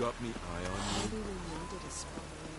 got me eye on you. Maybe we needed a strong wind.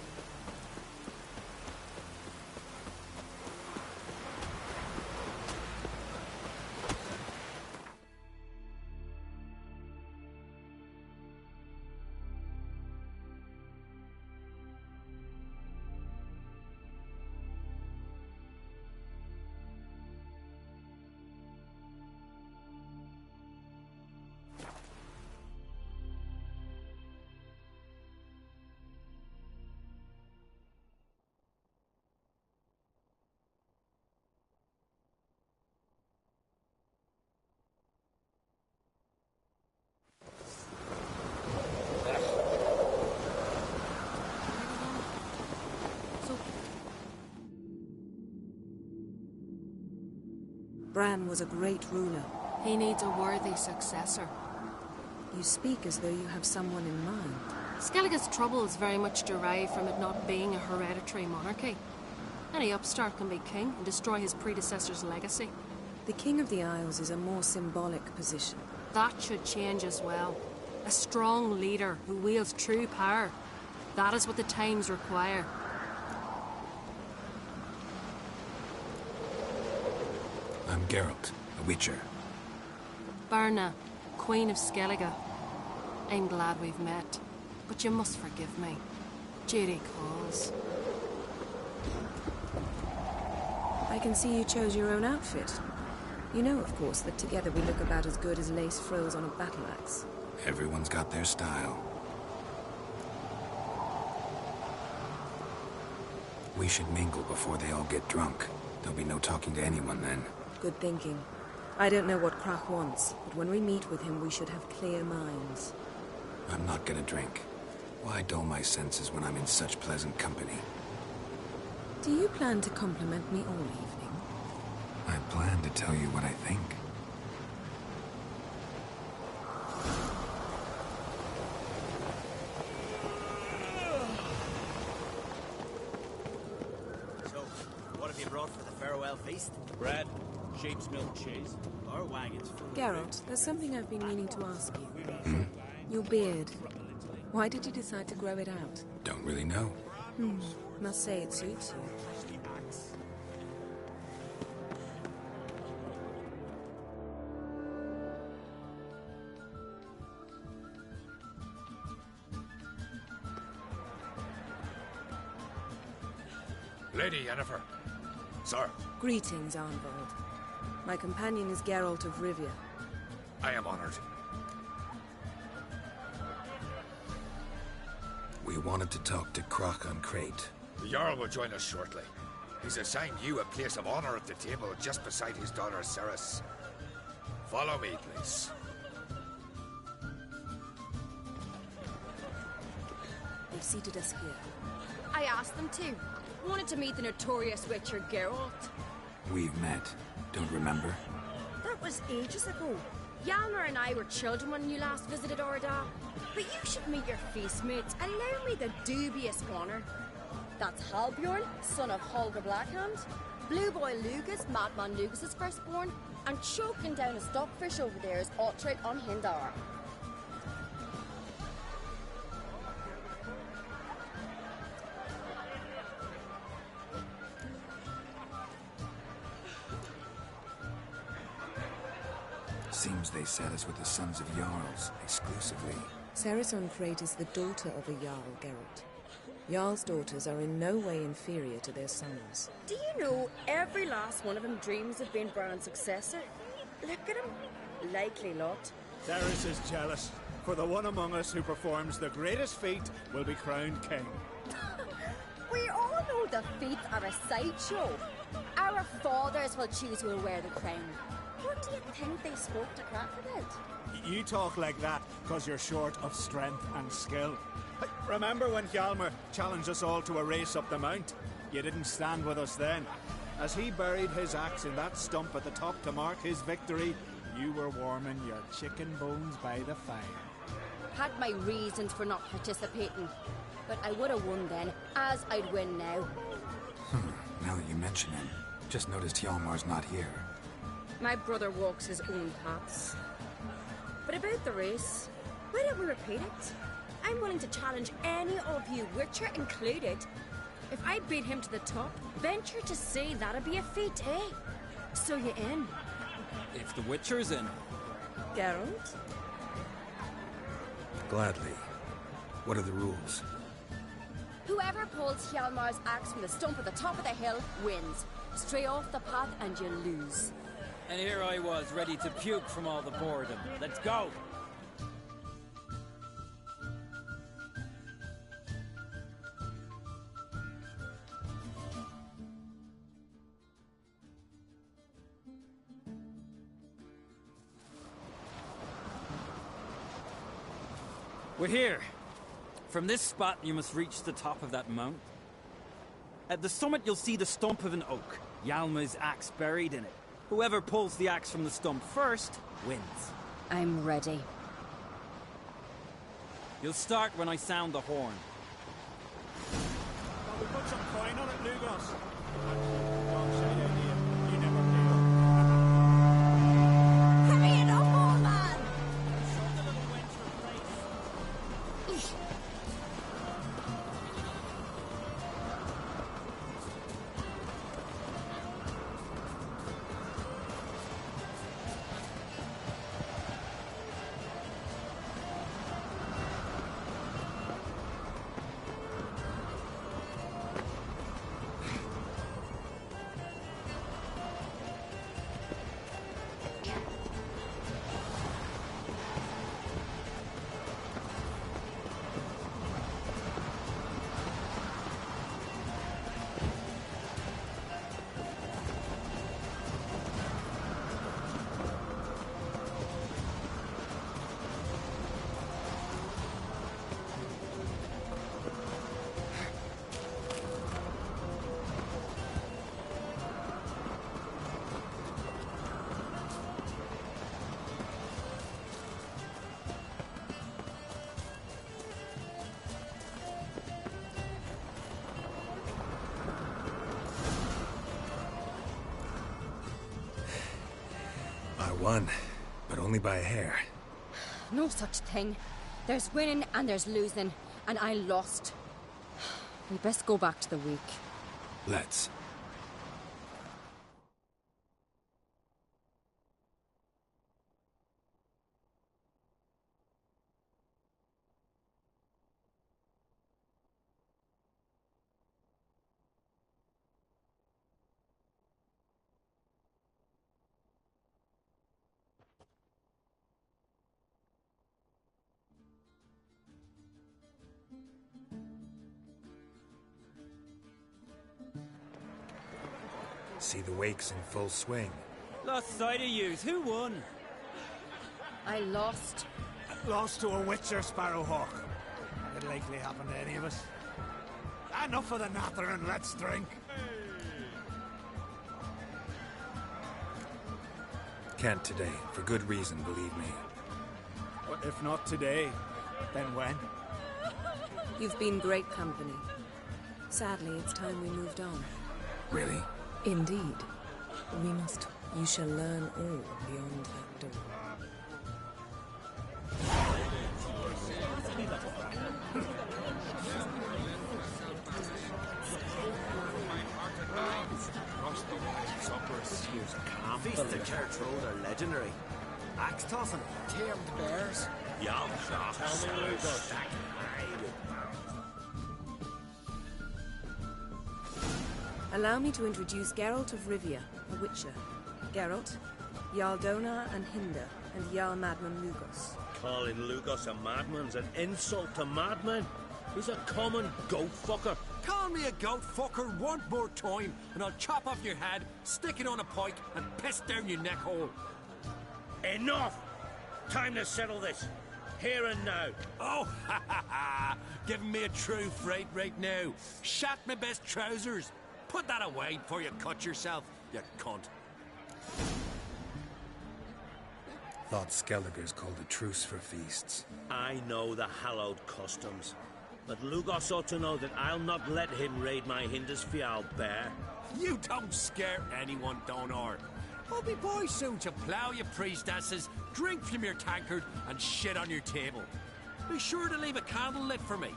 Bran was a great ruler. He needs a worthy successor. You speak as though you have someone in mind. Skellige's troubles very much derive from it not being a hereditary monarchy. Any upstart can be king and destroy his predecessor's legacy. The King of the Isles is a more symbolic position. That should change as well. A strong leader who wields true power. That is what the times require. I'm Geralt, a Witcher. Birna, Queen of Skellige. I'm glad we've met, but you must forgive me. Duty calls. I can see you chose your own outfit. You know, of course, that together we look about as good as lace frills on a battle axe. Everyone's got their style. We should mingle before they all get drunk. There'll be no talking to anyone then. Good thinking. I don't know what Krach wants, but when we meet with him, we should have clear minds. I'm not gonna drink. Why dull my senses when I'm in such pleasant company? Do you plan to compliment me all evening? I plan to tell you what I think. So, what have you brought for the farewell feast? Bread, sheep's milk cheese. Our wagon's full. Geralt, there's something I've been meaning to ask you. Your beard. Why did you decide to grow it out? Don't really know. Must say it suits you. Lady Yennefer. Sir. Greetings, Arnvald. My companion is Geralt of Rivia. I am honored. We wanted to talk to Krach on Crate. The Jarl will join us shortly. He's assigned you a place of honor at the table just beside his daughter Ceres. Follow me, please. They've seated us here. I asked them to. Wanted to meet the notorious Witcher Geralt. We've met. Don't remember? That was ages ago. Hjalmar and I were children when you last visited Orda. But you should meet your feast mates. Allow me the dubious honor. That's Halbjorn, son of Holger Blackhand. Blue Boy Lugas, Madman Lugas' firstborn. And choking down a stockfish over there is Ottrig on Hindar. Seems they set us with the sons of Jarls, exclusively. Ceres on Crate is the daughter of a Jarl, Geralt. Jarl's daughters are in no way inferior to their sons. Do you know every last one of them dreams of being Bran's successor? Look at him. Likely lot. Ceres is jealous, for the one among us who performs the greatest feat will be crowned king. We all know the feet are a sideshow. Our fathers will choose who will wear the crown. What do you think they spoke to Krach about? You talk like that because you're short of strength and skill. Remember when Hjalmar challenged us all to a race up the mount? You didn't stand with us then. As he buried his axe in that stump at the top to mark his victory, you were warming your chicken bones by the fire. Had my reasons for not participating, but I would have won then, as I'd win now. Now that you mention it, just noticed Hjalmar's not here. My brother walks his own paths. But about the race, why don't we repeat it? I'm willing to challenge any of you, Witcher included. If I beat him to the top, venture to say that'd be a feat, eh? So you in? If the Witcher's in. Geralt? Gladly. What are the rules? Whoever pulls Hjalmar's axe from the stump at the top of the hill wins. Stray off the path and you lose. And here I was, ready to puke from all the boredom. Let's go! We're here. From this spot, you must reach the top of that mount. At the summit, you'll see the stump of an oak. Hjalmar's axe buried in it. Whoever pulls the axe from the stump first, wins. I'm ready. You'll start when I sound the horn. Well, we put some coin on it, Lugos. Dog shite idea. You never played Hurry it up, old man! Show the little wench her place. I won, but only by a hair. No such thing. There's winning and there's losing, and I lost. We best go back to the week. Let's. See the wakes in full swing. Lost sight of yous. Who won? I lost. Lost to a Witcher, Sparrowhawk. It'll likely happen to any of us. Enough of the natter and let's drink. Can't today, for good reason, believe me. But if not today, then when? You've been great company. Sadly, it's time we moved on. Really? Indeed. We must. You shall learn all beyond that door. Feast of Church Road are legendary. Axe tossing, tamed bears, young shots, Allow me to introduce Geralt of Rivia, a Witcher. Geralt, Jarl Donar and Hinder, and Jarl Madman Lugos. Calling Lugos a madman's an insult to madmen. He's a common goat fucker. Call me a goat fucker one more time, and I'll chop off your head, stick it on a pike, and piss down your neck hole. Enough! Time to settle this. Here and now. Oh, ha ha ha! Giving me a true fright right now. Shat my best trousers. Put that away before you cut yourself, you cunt. Thought Skelliger's called a truce for feasts. I know the hallowed customs. But Lugos ought to know that I'll not let him raid my Hindisfial bear. You don't scare anyone, Donar. I'll be boy soon to plough your priestesses, drink from your tankard, and shit on your table. Be sure to leave a candle lit for me.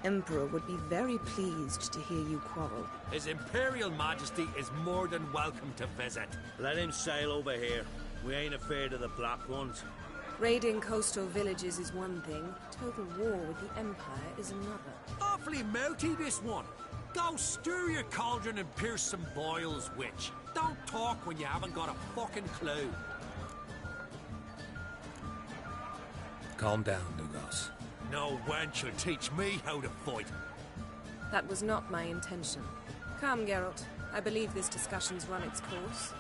Emperor would be very pleased to hear you quarrel. His Imperial Majesty is more than welcome to visit. Let him sail over here. We ain't afraid of the Black Ones. Raiding coastal villages is one thing. Total war with the Empire is another. Awfully melty, this one. Go stir your cauldron and pierce some boils, witch. Don't talk when you haven't got a fucking clue. Calm down, Lugos. No wench will teach me how to fight. That was not my intention. Come, Geralt. I believe this discussion's run its course.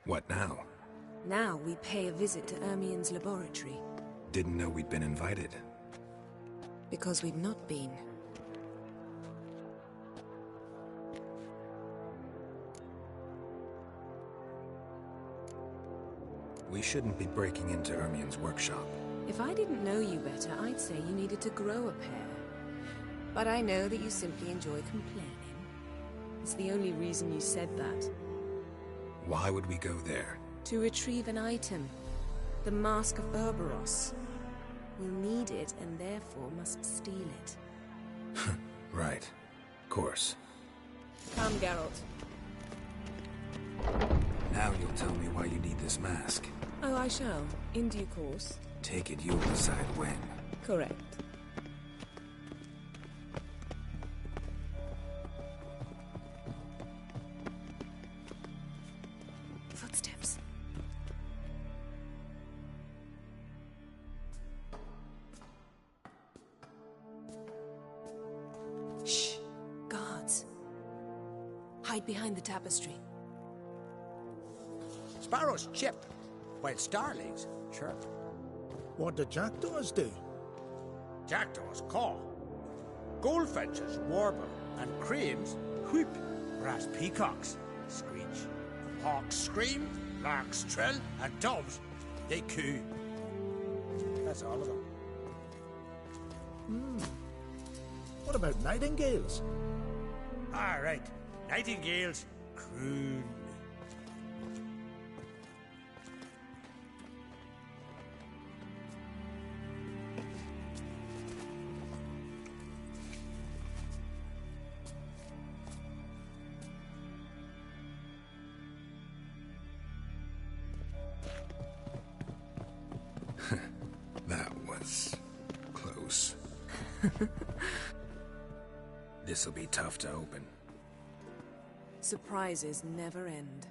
What now? Now we pay a visit to Ermien's laboratory. Didn't know we'd been invited. Because we've not been. We shouldn't be breaking into Ermien's workshop. If I didn't know you better, I'd say you needed to grow a pair. But I know that you simply enjoy complaining. It's the only reason you said that. Why would we go there? To retrieve an item. The Mask of Urboros. We'll need it, and therefore must steal it. Right. Of course. Come, Geralt. Now you'll tell me why you need this mask. Oh, I shall. In due course. Take it you'll decide when. Correct. Footsteps. Shh. Guards. Hide behind the tapestry. Sparrows chip, while starlings chirp. What do jackdaws do? Jackdaws caw. Goldfinches warble, and cranes whoop, whereas peacocks screech. Hawks scream, larks trill, and doves, they coo. That's all of them. What about nightingales? All right, nightingales croon. That was close. This'll be tough to open. Surprises never end.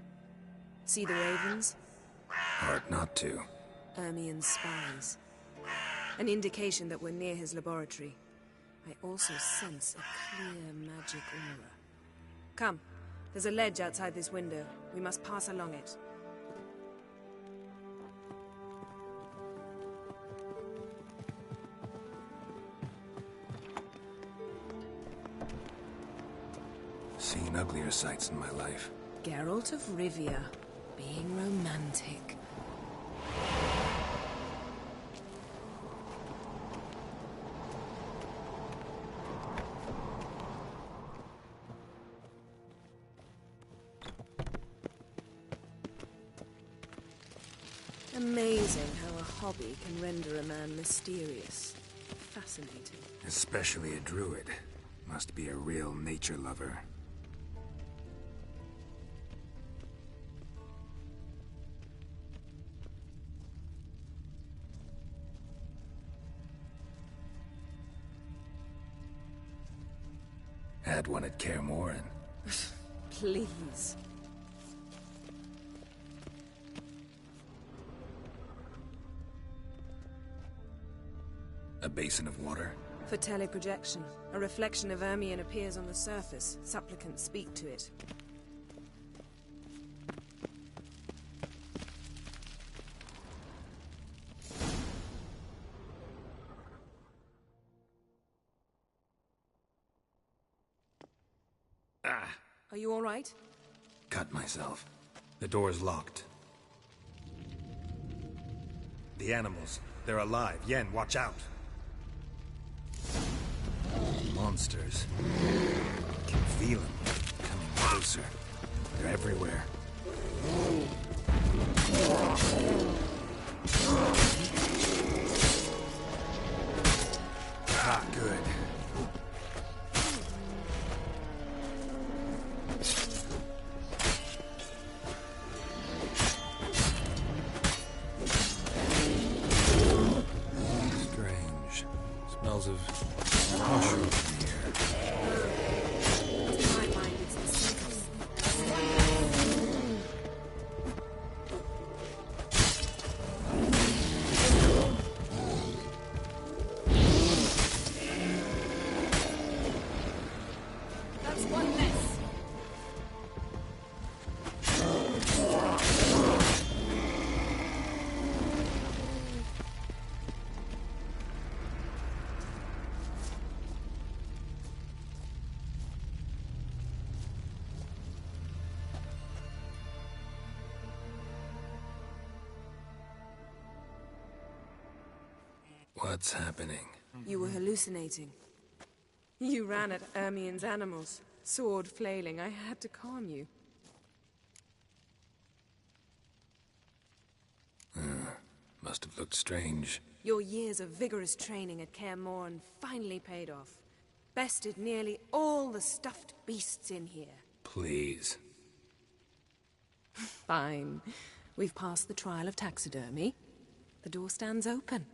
See the ravens? Hard not to. Ermien's spies. An indication that we're near his laboratory. I also sense a clear magic aura. Come, there's a ledge outside this window. We must pass along it. Seen uglier sights in my life. Geralt of Rivia, being romantic. Amazing how a hobby can render a man mysterious. Fascinating. Especially a druid. Must be a real nature lover. Had one at Kaer Morhen. Please. A basin of water? For teleprojection. A reflection of Ermien appears on the surface. Supplicants speak to it. Are you all right? Cut myself. The door's locked. The animals. They're alive. Yen, watch out. monsters. I can feel them coming closer. They're everywhere. Not good. Strange. Smells of mushroom in here. To my mind, it's the circus. That's one less. What's happening? You were hallucinating. You ran at Ermien's animals, sword flailing. I had to calm you. Must have looked strange. Your years of vigorous training at Kaer Morhen finally paid off. Bested nearly all the stuffed beasts in here. Please. Fine. We've passed the trial of taxidermy. The door stands open.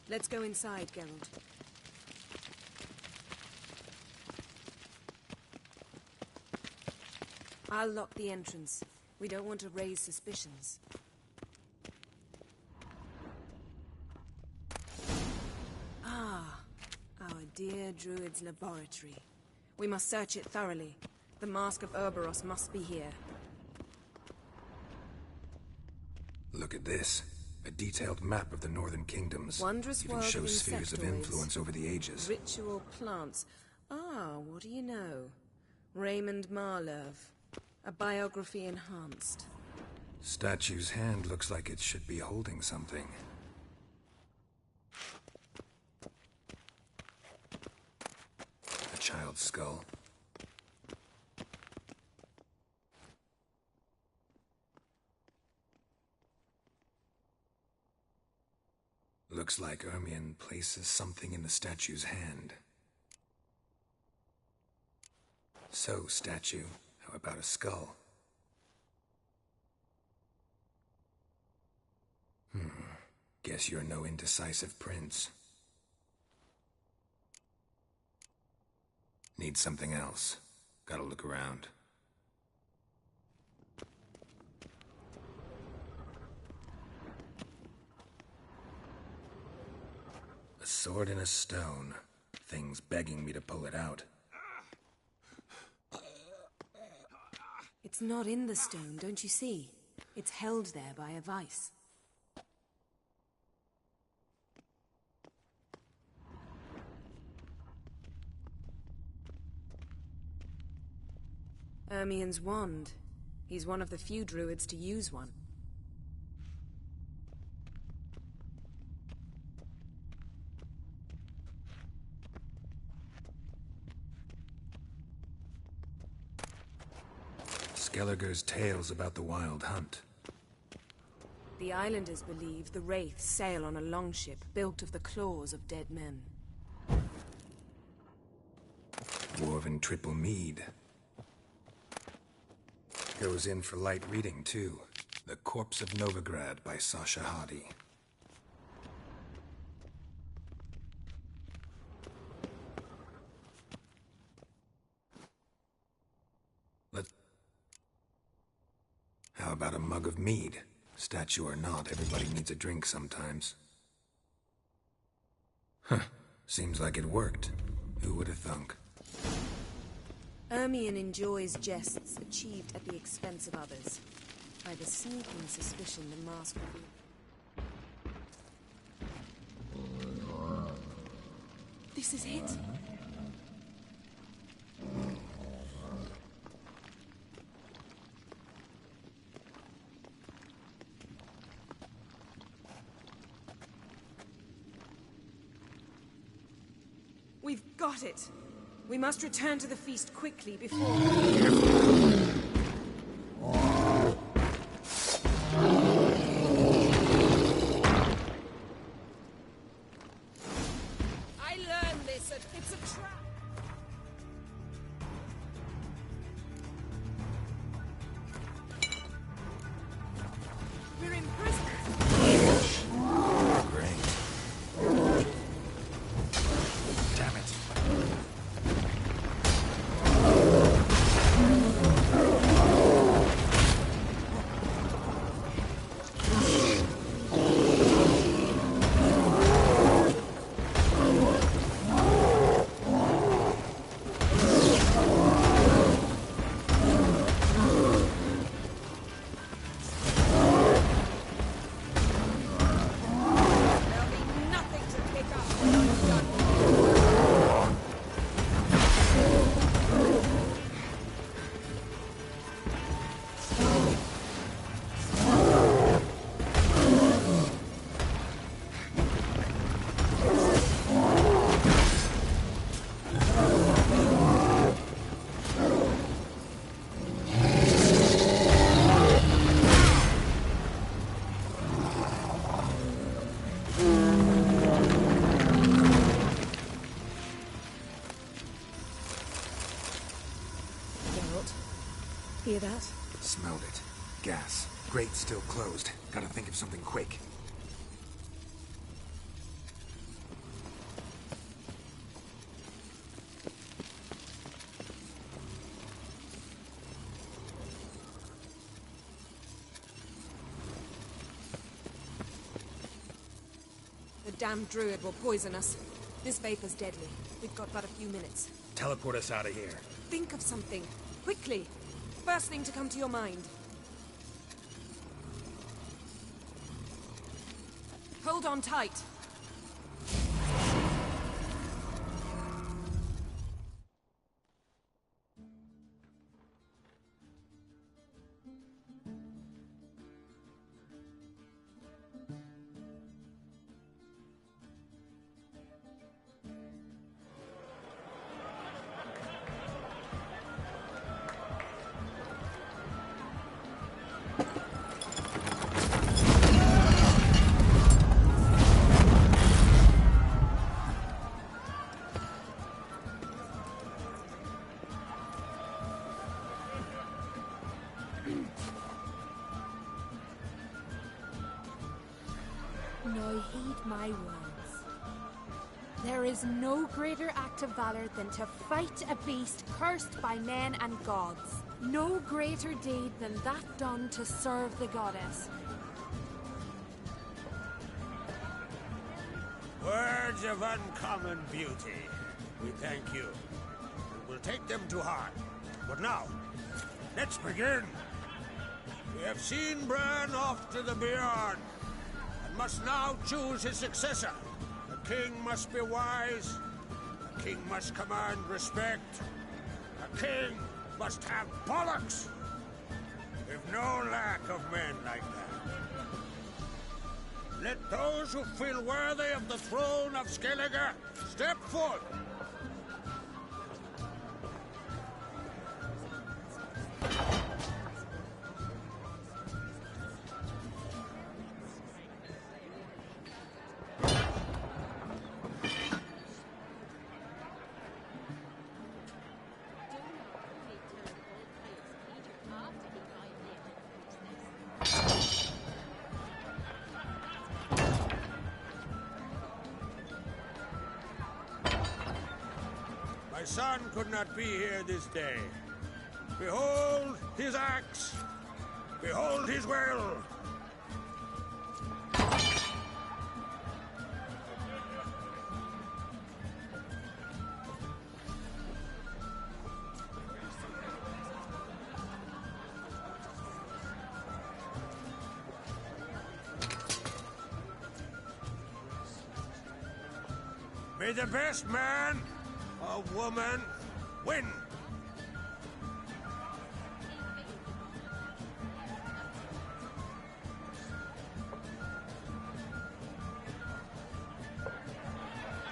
Let's go inside, Geralt. I'll lock the entrance. We don't want to raise suspicions. Ah, our dear Druid's laboratory. We must search it thoroughly. The Mask of Ouroboros must be here. Look at this. A detailed map of the Northern Kingdoms. Wondrous Even world shows of spheres of insectoids. influence over the ages. Ritual plants. Ah, what do you know? Raymond Marlev. A biography enhanced. Statue's hand looks like it should be holding something. A child's skull. Looks like Ermion places something in the statue's hand. So, statue, how about a skull? Guess you're no indecisive prince. Need something else. Gotta look around. A sword and a stone. Thing's begging me to pull it out. It's not in the stone, don't you see? It's held there by a vice. Ermion's wand. He's one of the few druids to use one. Skelliger's tales about the wild hunt. The islanders believe the wraiths sail on a longship built of the claws of dead men. Dwarven triple mead. Goes in for light reading, too. The Corpse of Novigrad by Sasha Hadi. How about a mug of mead? Statue or not, everybody needs a drink sometimes. Huh. Seems like it worked. Who would have thunk? Ermion enjoys jests achieved at the expense of others. I've a sneaking suspicion the mask will be... This is it? We've got it. We must return to the feast quickly before... I learned this. It's a trap. We're in prison. Great. Damn it. There'll be nothing to pick up when I'm done. Geralt, hear that? Smelled it. Gas. Grate still closed. Gotta think of something quick. The damned druid will poison us. This vapor's deadly. We've got but a few minutes. Teleport us out of here. Think of something. Quickly. First thing to come to your mind. Hold on tight. Now heed my words. There is no greater act of valor than to fight a beast cursed by men and gods. No greater deed than that done to serve the goddess. Words of uncommon beauty. We thank you. We will take them to heart. But now, let's begin. We have seen Bran off to the beyond, and must now choose his successor. The king must be wise. The king must command respect. The king must have bollocks. We've no lack of men like that. Let those who feel worthy of the throne of Skellige step forth. My son could not be here this day. Behold his axe. Behold his will. May the best man or woman win.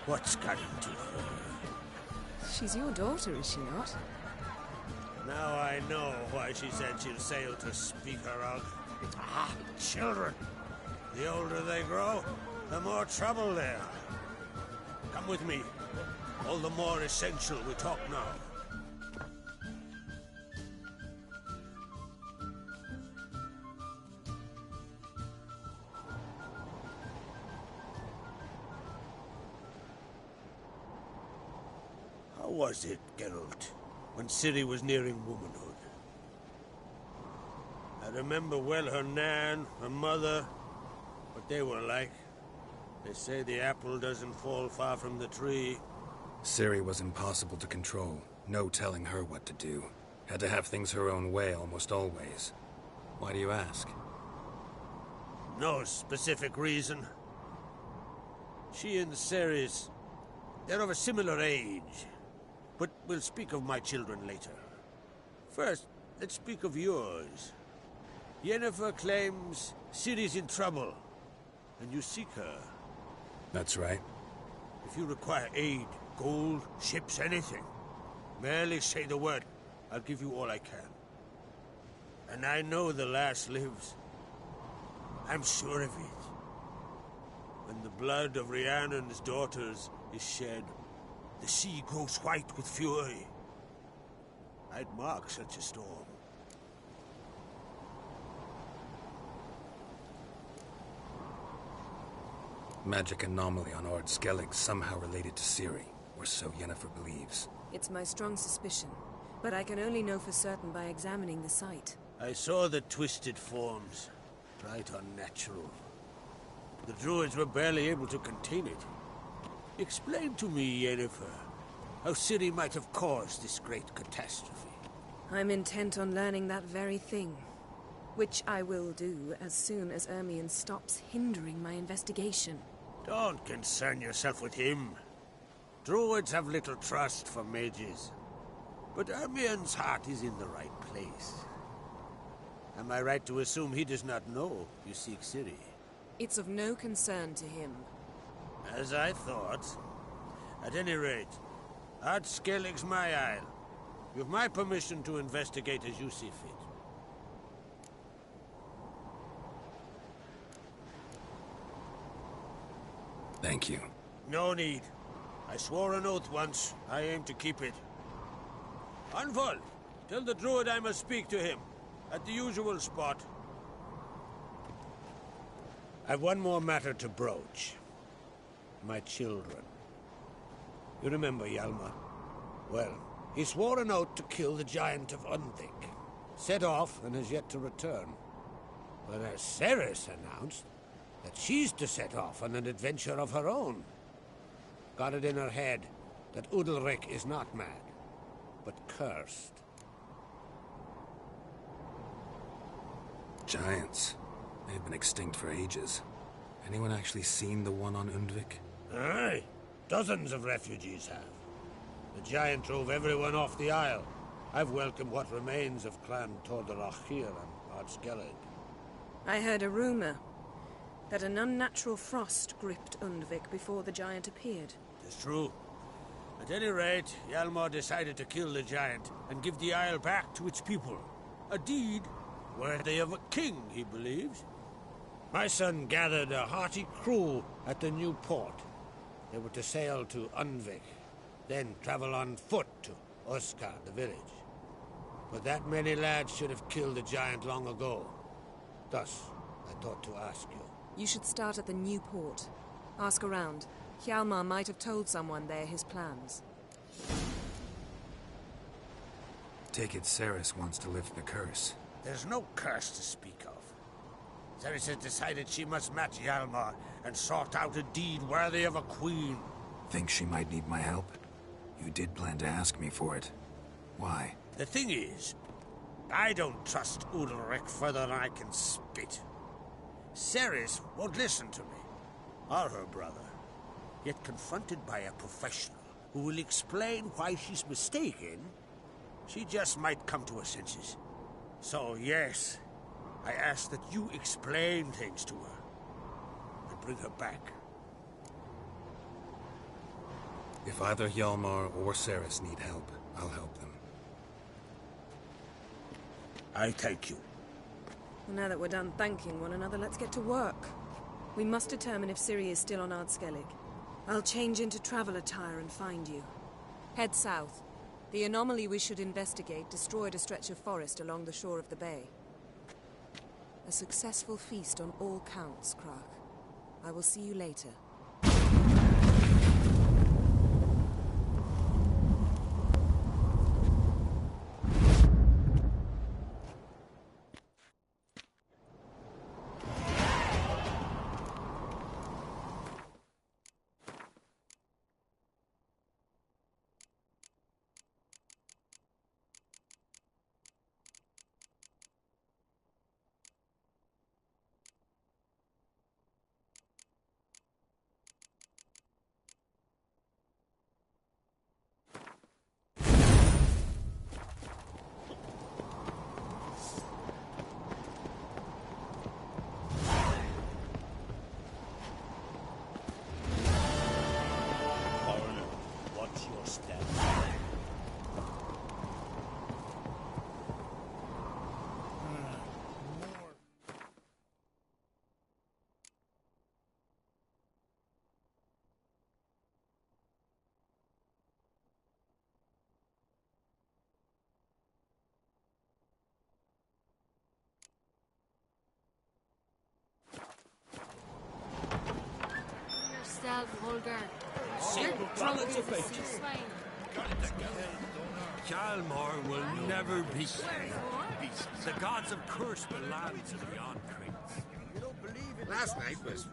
What's got into her? She's your daughter, is she not? Now I know why she said she'll sail to speak her out. Ah, children. The older they grow, the more trouble they are. Come with me. All the more essential we talk now. How was it, Geralt, when Ciri was nearing womanhood? I remember well her nan, her mother, what they were like. They say the apple doesn't fall far from the tree. Ciri was impossible to control. No telling her what to do. Had to have things her own way almost always. Why do you ask? No specific reason. She and Ceres, they're of a similar age. But we'll speak of my children later. First, let's speak of yours. Yennefer claims Ciri's in trouble, and you seek her. That's right. If you require aid, gold, ships, anything, merely say the word. I'll give you all I can. And I know the lass lives. I'm sure of it. When the blood of Rhiannon's daughters is shed, the sea grows white with fury. I'd mark such a storm. Magic anomaly on Ord Skellig somehow related to Ciri, or so Yennefer believes. It's my strong suspicion, but I can only know for certain by examining the site. I saw the twisted forms. Right unnatural. The druids were barely able to contain it. Explain to me, Yennefer, how Ciri might have caused this great catastrophe. I'm intent on learning that very thing. Which I will do as soon as Ermion stops hindering my investigation. Don't concern yourself with him. Druids have little trust for mages. But Ermion's heart is in the right place. Am I right to assume he does not know you seek Ciri? It's of no concern to him. As I thought. At any rate, Ard Skellig's my isle. You have my permission to investigate as you see fit. Thank you. No need. I swore an oath once. I aim to keep it. Anvol, tell the druid I must speak to him. At the usual spot. I've one more matter to broach. My children. You remember Hjalmar? Well, he swore an oath to kill the giant of Undvik. Set off and has yet to return. But as Ceres announced, that she's to set off on an adventure of her own. Got it in her head that Udalric is not mad, but cursed. Giants. They've been extinct for ages. Anyone actually seen the one on Undvik? Aye. Dozens of refugees have. The giant drove everyone off the isle. I've welcomed what remains of Clan Tordarach here and Ard Skellig. I heard a rumor that an unnatural frost gripped Undvik before the giant appeared. It's true. At any rate, Hjalmar decided to kill the giant and give the isle back to its people. A deed worthy of a king, he believes. My son gathered a hearty crew at the new port. They were to sail to Undvik, then travel on foot to Oskar, the village. But that many lads should have killed the giant long ago. Thus, I thought to ask you. You should start at the new port. Ask around. Hjalmar might have told someone there his plans. Take it Ceres wants to lift the curse. There's no curse to speak of. Ceres has decided she must match Hjalmar and sort out a deed worthy of a queen. Think she might need my help? You did plan to ask me for it. Why? The thing is, I don't trust Udalric further than I can spit. Ceres won't listen to me, or her brother. Yet confronted by a professional who will explain why she's mistaken, she just might come to her senses. So yes, I ask that you explain things to her and bring her back. If either Hjalmar or Ceres need help, I'll help them. I thank you. Well, now that we're done thanking one another, let's get to work. We must determine if Ciri is still on Ardskellig. I'll change into travel attire and find you. Head south. The anomaly we should investigate destroyed a stretch of forest along the shore of the bay. A successful feast on all counts, Krak. I will see you later. Holger. Hjalmar will never be saved. The gods have cursed the lands of the Onkrings. Last night was...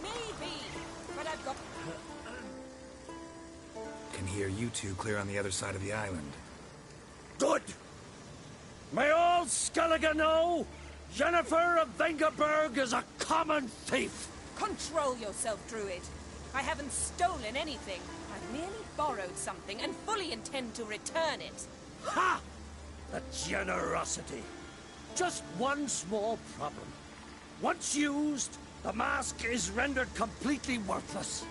Maybe, but I've got... Can hear you two clear on the other side of the island. Good! May all Skellige know Jennifer of Vengerberg is a common thief! Control yourself, Druid. I haven't stolen anything. I've merely borrowed something and fully intend to return it. Ha! The generosity. Just one small problem. Once used, the mask is rendered completely worthless.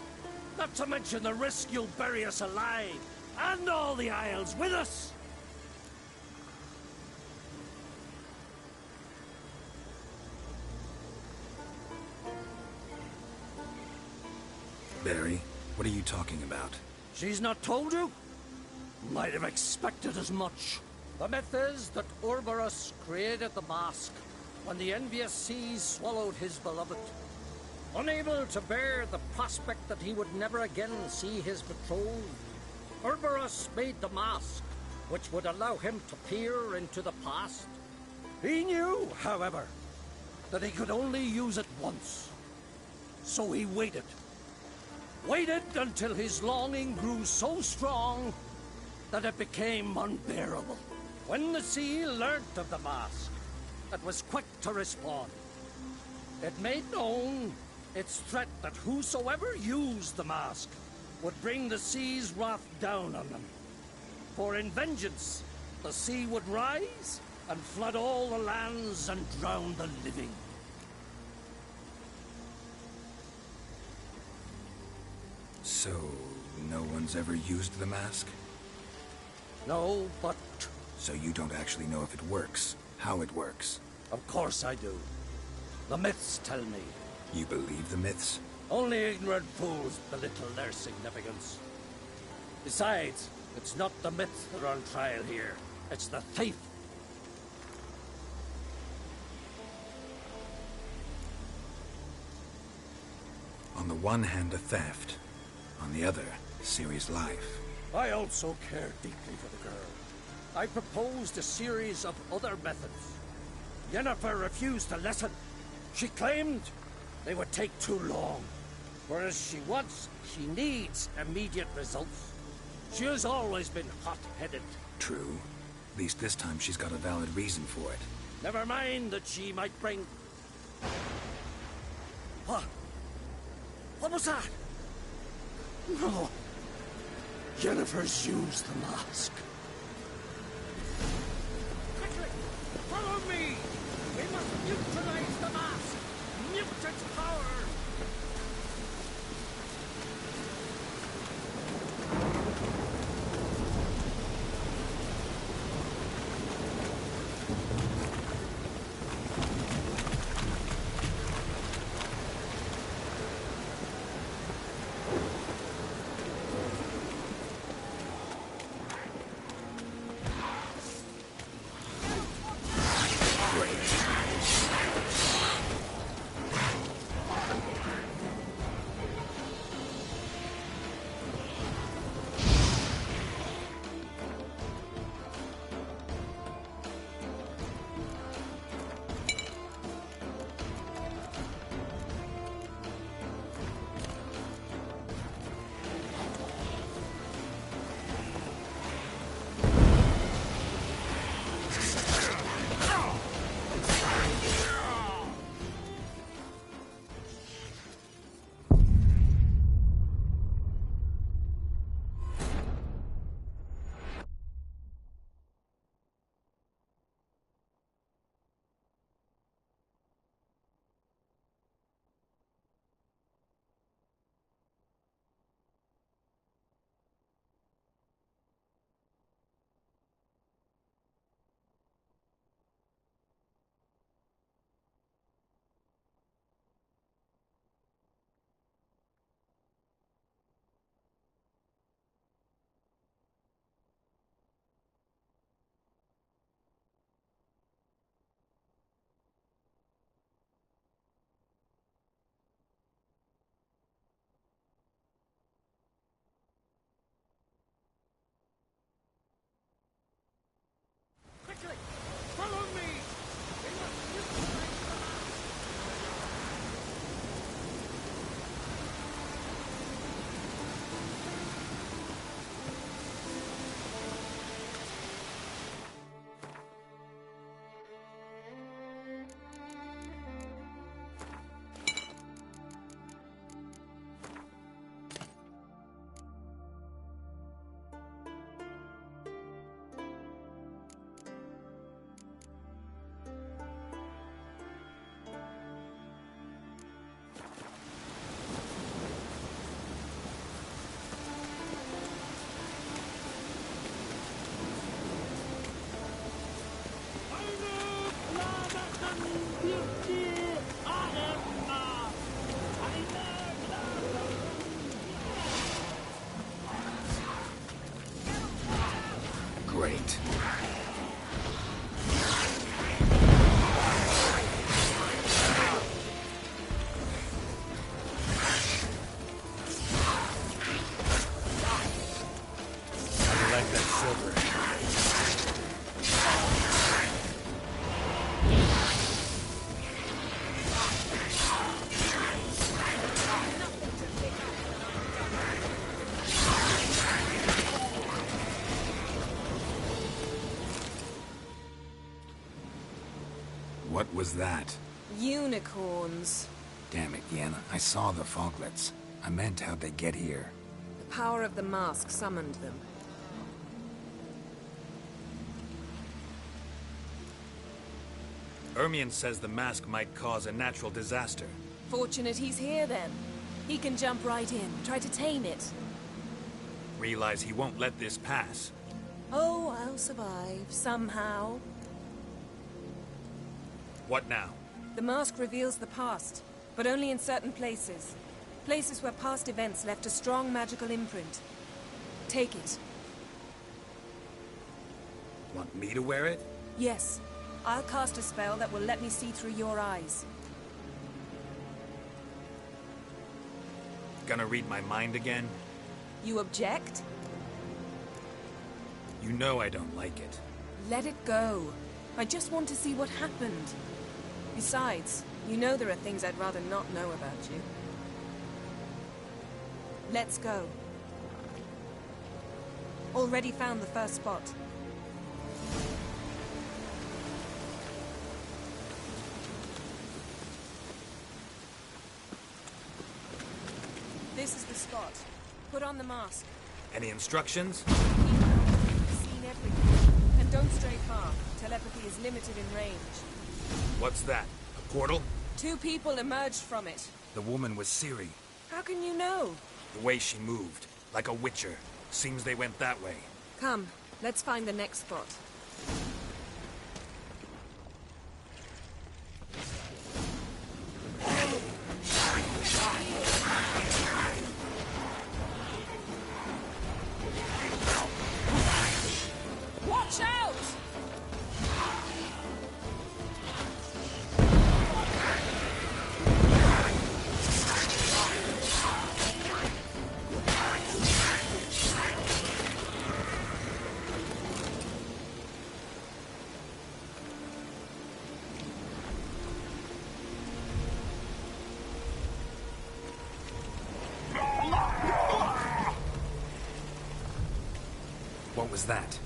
Not to mention the risk you'll bury us alive, and all the Isles with us. Barry, what are you talking about? She's not told you? Might have expected as much. The myth is that Urberus created the mask when the envious seas swallowed his beloved. Unable to bear the prospect that he would never again see his betrothed, Urberus made the mask, which would allow him to peer into the past. He knew, however, that he could only use it once. So he waited. Waited until his longing grew so strong that it became unbearable. When the sea learnt of the mask, it was quick to respond. It made known its threat that whosoever used the mask would bring the sea's wrath down on them. For in vengeance, the sea would rise and flood all the lands and drown the living. So, no one's ever used the mask? No, but... So you don't actually know if it works, how it works? Of course I do. The myths tell me. You believe the myths? Only ignorant fools belittle their significance. Besides, it's not the myths that are on trial here. It's the thief. On the one hand, a theft. On the other, Ciri's life. I also care deeply for the girl. I proposed a series of other methods. Yennefer refused to listen. She claimed they would take too long. Whereas she needs immediate results. She has always been hot-headed. True. At least this time she's got a valid reason for it. Never mind that she might bring... What? What was that? No. Yennefer's used the mask. Quickly! Follow me! We must neutralize the mask! Mute its power! What was that? Unicorns. Damn it, Yen. I saw the foglets. I meant how'd they get here? The power of the mask summoned them. Ermion says the mask might cause a natural disaster. Fortunate he's here, then. He can jump right in, try to tame it. Realize he won't let this pass. Oh, I'll survive, somehow. What now? The mask reveals the past, but only in certain places. Places where past events left a strong magical imprint. Take it. Want me to wear it? Yes. I'll cast a spell that will let me see through your eyes. Gonna read my mind again? You object? You know I don't like it. Let it go. I just want to see what happened. Besides, you know there are things I'd rather not know about you. Let's go. Already found the first spot. This is the spot. Put on the mask. Any instructions? Keep out. Seen everything. And don't stray far. Telepathy is limited in range. What's that? A portal? 2 people emerged from it. The woman was Ciri. How can you know? The way she moved. Like a witcher. Seems they went that way. Come, let's find the next spot. Watch out! What was that?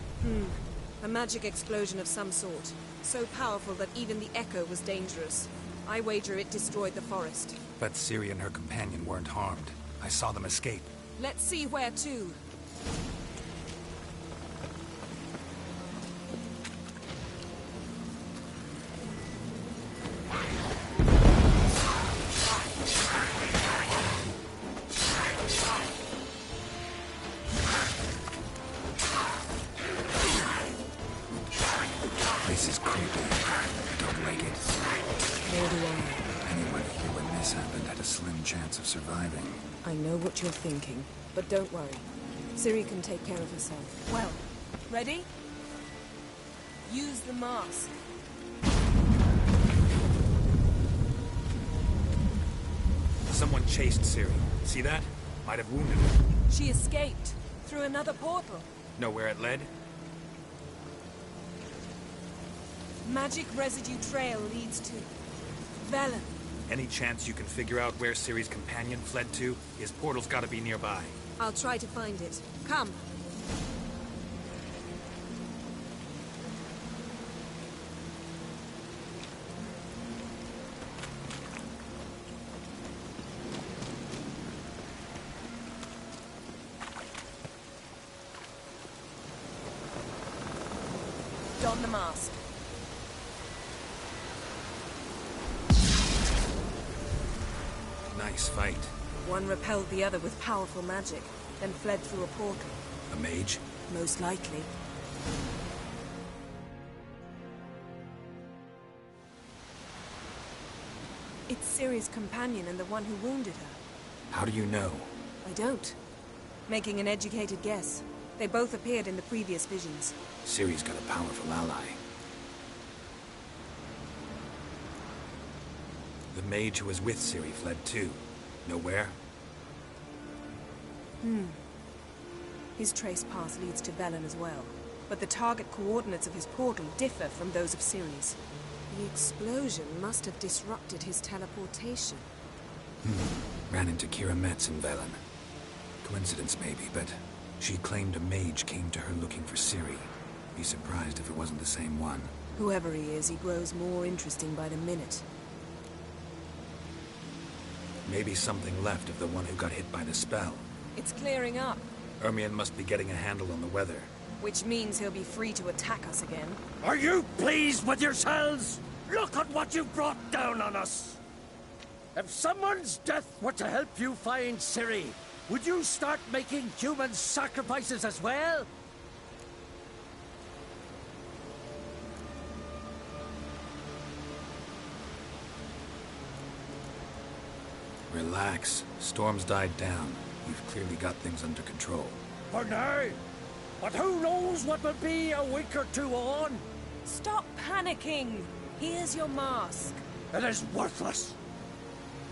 A magic explosion of some sort. So powerful that even the echo was dangerous. I wager it destroyed the forest. But Ciri and her companion weren't harmed. I saw them escape. Let's see where to. This is creepy. I don't like it. Nor do I. Anyone here when this happened had a slim chance of surviving. I know what you're thinking, but don't worry. Ciri can take care of herself. Well, ready? Use the mask. Someone chased Ciri. See that? Might have wounded her. She escaped through another portal. Know where it led? Magic residue trail leads to Velen. Any chance you can figure out where Ciri's companion fled to? His portal's gotta be nearby. I'll try to find it. Come. Don the mask. Nice fight. One repelled the other with powerful magic, then fled through a portal. A mage? Most likely. It's Ciri's companion and the one who wounded her. How do you know? I don't. Making an educated guess. They both appeared in the previous visions. Ciri's got a powerful ally. The mage who was with Ciri fled too. Know where? His trace path leads to Velen as well. But the target coordinates of his portal differ from those of Ciri's. The explosion must have disrupted his teleportation. Ran into Kira Metz in Velen. Coincidence maybe, but she claimed a mage came to her looking for Ciri. Be surprised if it wasn't the same one. Whoever he is, he grows more interesting by the minute. Maybe something left of the one who got hit by the spell. It's clearing up, Ermion must be getting a handle on the weather. which means he'll be free to attack us again. Are you pleased with yourselves? Look at what you brought down on us! If someone's death were to help you find Ciri, would you start making human sacrifices as well? Relax. Storm's died down. You've clearly got things under control. For now. But who knows what will be a week or two on? Stop panicking! Here's your mask. It is worthless.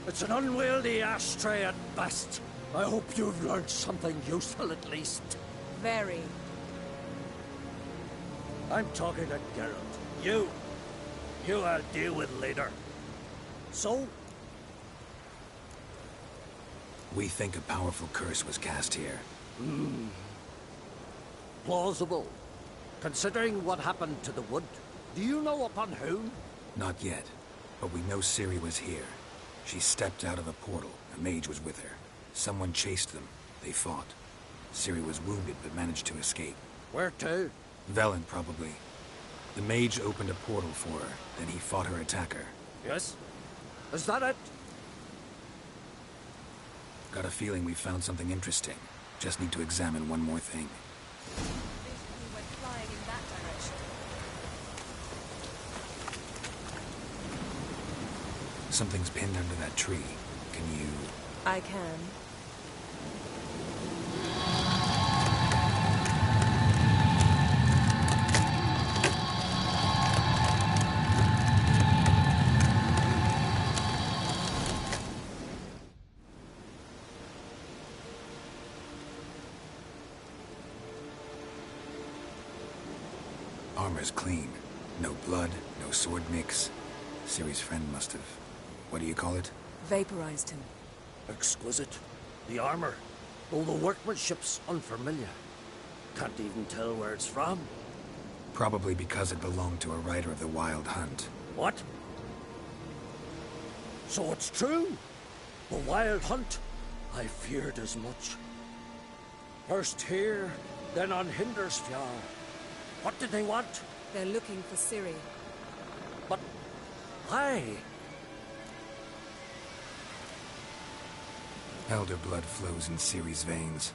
It's an unwieldy ashtray at best. I hope you've learned something useful at least. Very. I'm talking to Geralt. You I'll deal with later. So? We think a powerful curse was cast here. Plausible. Considering what happened to the wood, do you know upon whom? Not yet, but we know Ciri was here. She stepped out of a portal. A mage was with her. Someone chased them. They fought. Ciri was wounded but managed to escape. Where to? Velen, probably. The mage opened a portal for her, then he fought her attacker. Yes? Is that it? Got a feeling we found something interesting. Just need to examine one more thing. We went flying in that direction. Something's pinned under that tree. Can you... I can. Armor's clean. No blood, no sword mix. Ciri's friend must have... What do you call it? Vaporized him. Exquisite. The armor, though the workmanship's unfamiliar. Can't even tell where it's from. Probably because it belonged to a rider of the Wild Hunt. What? So it's true? The Wild Hunt? I feared as much. First here, then on Hindersfjall. What did they want? They're looking for Ciri. But why? Elder blood flows in Ciri's veins.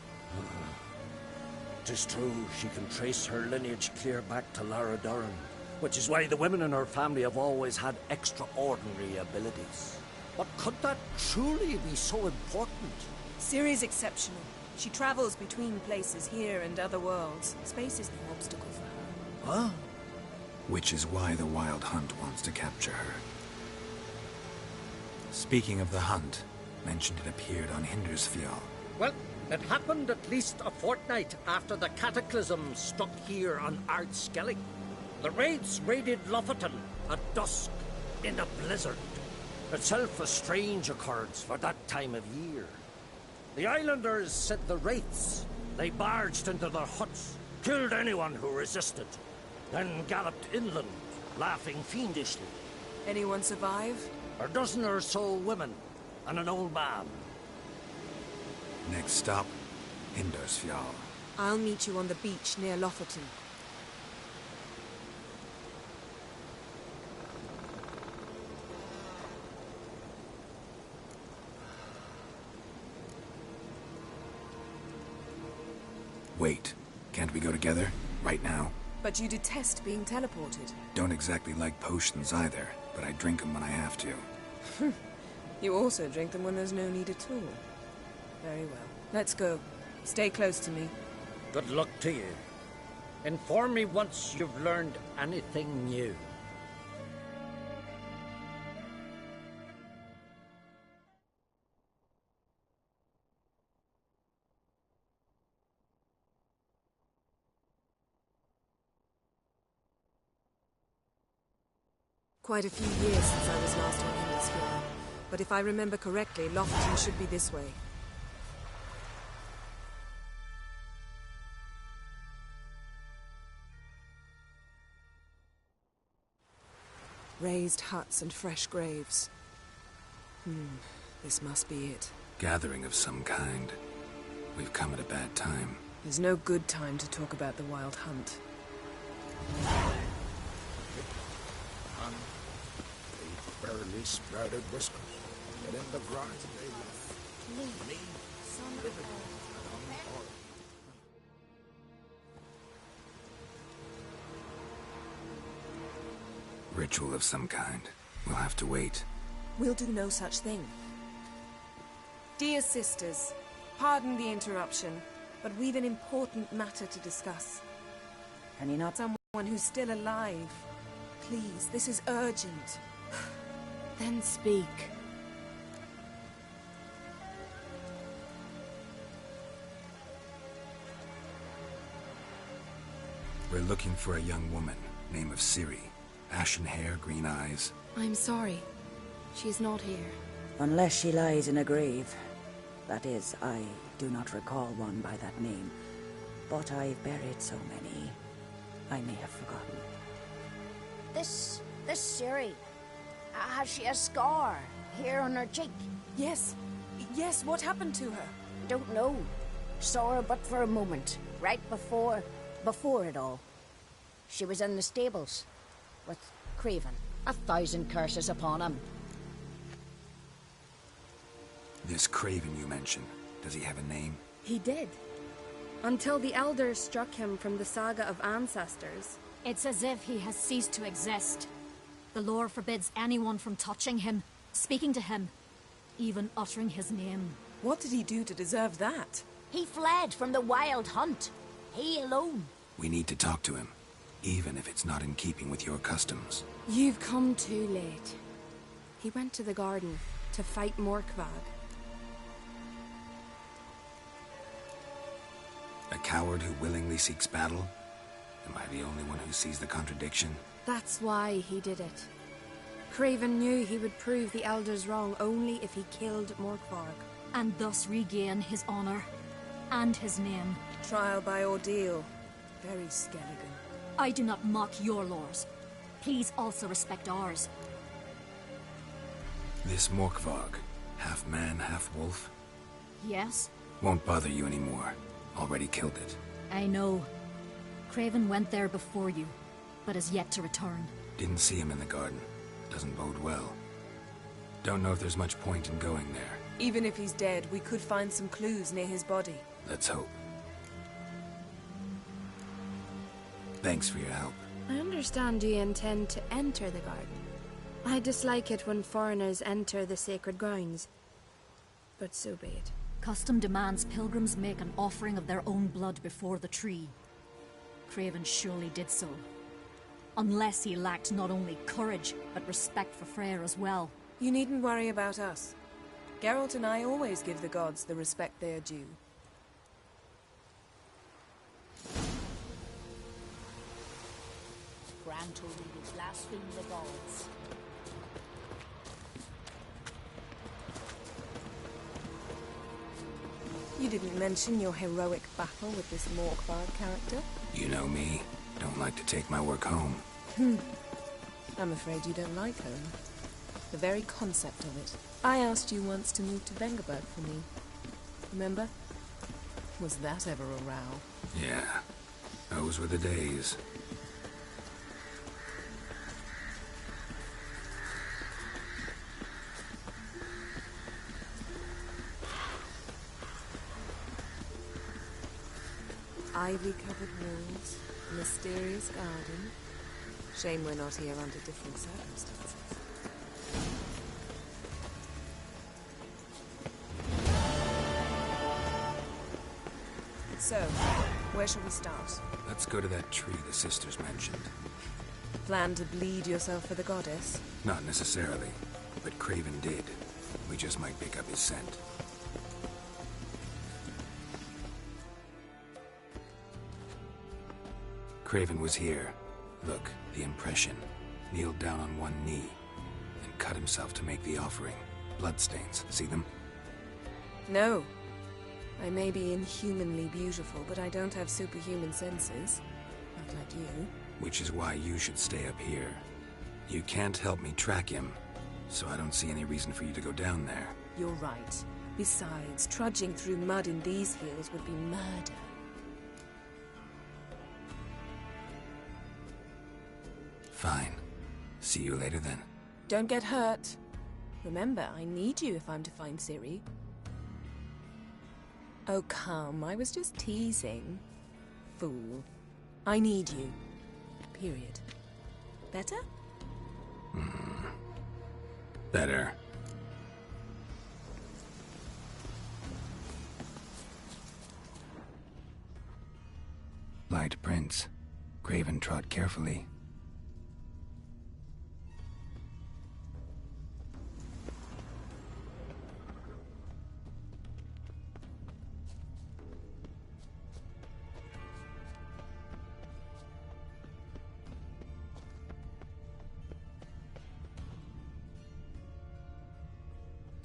Tis true, she can trace her lineage clear back to Lara Doran, which is why the women in her family have always had extraordinary abilities. But could that truly be so important? Ciri's exceptional. She travels between places here and other worlds. Space is no obstacle for her. Huh? Which is why the Wild Hunt wants to capture her. Speaking of the hunt, mentioned it appeared on Hindersfjall. Well, it happened at least a fortnight after the cataclysm struck here on Ardskellig. The raids raided Lofoten at dusk in a blizzard. Itself a strange occurrence for that time of year. The islanders sent the wraiths. They barged into their huts, killed anyone who resisted, then galloped inland, laughing fiendishly. Anyone survive? A dozen or so women, and an old man. Next stop, Hindersfjall. I'll meet you on the beach near Lofoten. Wait, can't we go together? Right now? But you detest being teleported. Don't exactly like potions either, but I drink them when I have to. You also drink them when there's no need at all. Very well. Let's go. Stay close to me. Good luck to you. Inform me once you've learned anything new. Quite a few years since I was last on Hindersfjall. But if I remember correctly, Lofoten should be this way. Raised huts and fresh graves. This must be it. Gathering of some kind. We've come at a bad time. There's no good time to talk about the Wild Hunt. And they barely sprouted whiskers. Get in the ground, they left. Me, living on or Ritual of some kind. We'll have to wait. We'll do no such thing. Dear sisters, pardon the interruption, but we've an important matter to discuss. Can you not? Someone who's still alive. Please, this is urgent. Then speak. We're looking for a young woman, name of Ciri. Ashen hair, green eyes. I'm sorry. She's not here. Unless she lies in a grave. That is, I do not recall one by that name. But I've buried so many, I may have forgotten. This Ciri, has she a scar here on her cheek? Yes. Yes, what happened to her? Don't know. Saw her but for a moment, right before it all. She was in the stables with Craven. 1,000 curses upon him. This Craven you mentioned, does he have a name? He did. Until the elders struck him from the saga of ancestors. It's as if he has ceased to exist. The lore forbids anyone from touching him, speaking to him, even uttering his name. What did he do to deserve that? He fled from the Wild Hunt. He alone. We need to talk to him, even if it's not in keeping with your customs. You've come too late. He went to the garden to fight Morkvag. A coward who willingly seeks battle? Am I the only one who sees the contradiction? That's why he did it. Craven knew he would prove the elders wrong only if he killed Morkvarg. And thus regain his honor and his name. Trial by ordeal. Very Skelligan. I do not mock your laws. Please also respect ours. This Morkvarg, half man, half wolf? Yes? Won't bother you anymore. Already killed it. I know. Craven went there before you, but has yet to return. Didn't see him in the garden. Doesn't bode well. Don't know if there's much point in going there. Even if he's dead, we could find some clues near his body. Let's hope. Thanks for your help. I understand you intend to enter the garden. I dislike it when foreigners enter the sacred grounds. But so be it. Custom demands pilgrims make an offering of their own blood before the tree. Craven surely did so. Unless he lacked not only courage, but respect for Freyr as well. You needn't worry about us. Geralt and I always give the gods the respect they are due. Gran told me to blaspheme the gods. You didn't mention your heroic battle with this Morkvarg character? You know me. Don't like to take my work home. I'm afraid you don't like home. The very concept of it. I asked you once to move to Vengerberg for me. Remember? Was that ever a row? Yeah. Those were the days. Ivy-covered walls, mysterious garden. Shame we're not here under different circumstances. So, where shall we start? Let's go to that tree the sisters mentioned. Plan to bleed yourself for the goddess? Not necessarily, but Craven did. We just might pick up his scent. Craven was here. Look, the impression. Kneeled down on one knee and cut himself to make the offering. Bloodstains, see them? No. I may be inhumanly beautiful, but I don't have superhuman senses. Not like you. Which is why you should stay up here. You can't help me track him, so I don't see any reason for you to go down there. You're right. Besides, trudging through mud in these hills would be murder. Fine. See you later then. Don't get hurt. Remember, I need you if I'm to find Ciri. Oh, come. I was just teasing. Fool. I need you. Period. Better? Better. Light prints. Craven trod carefully.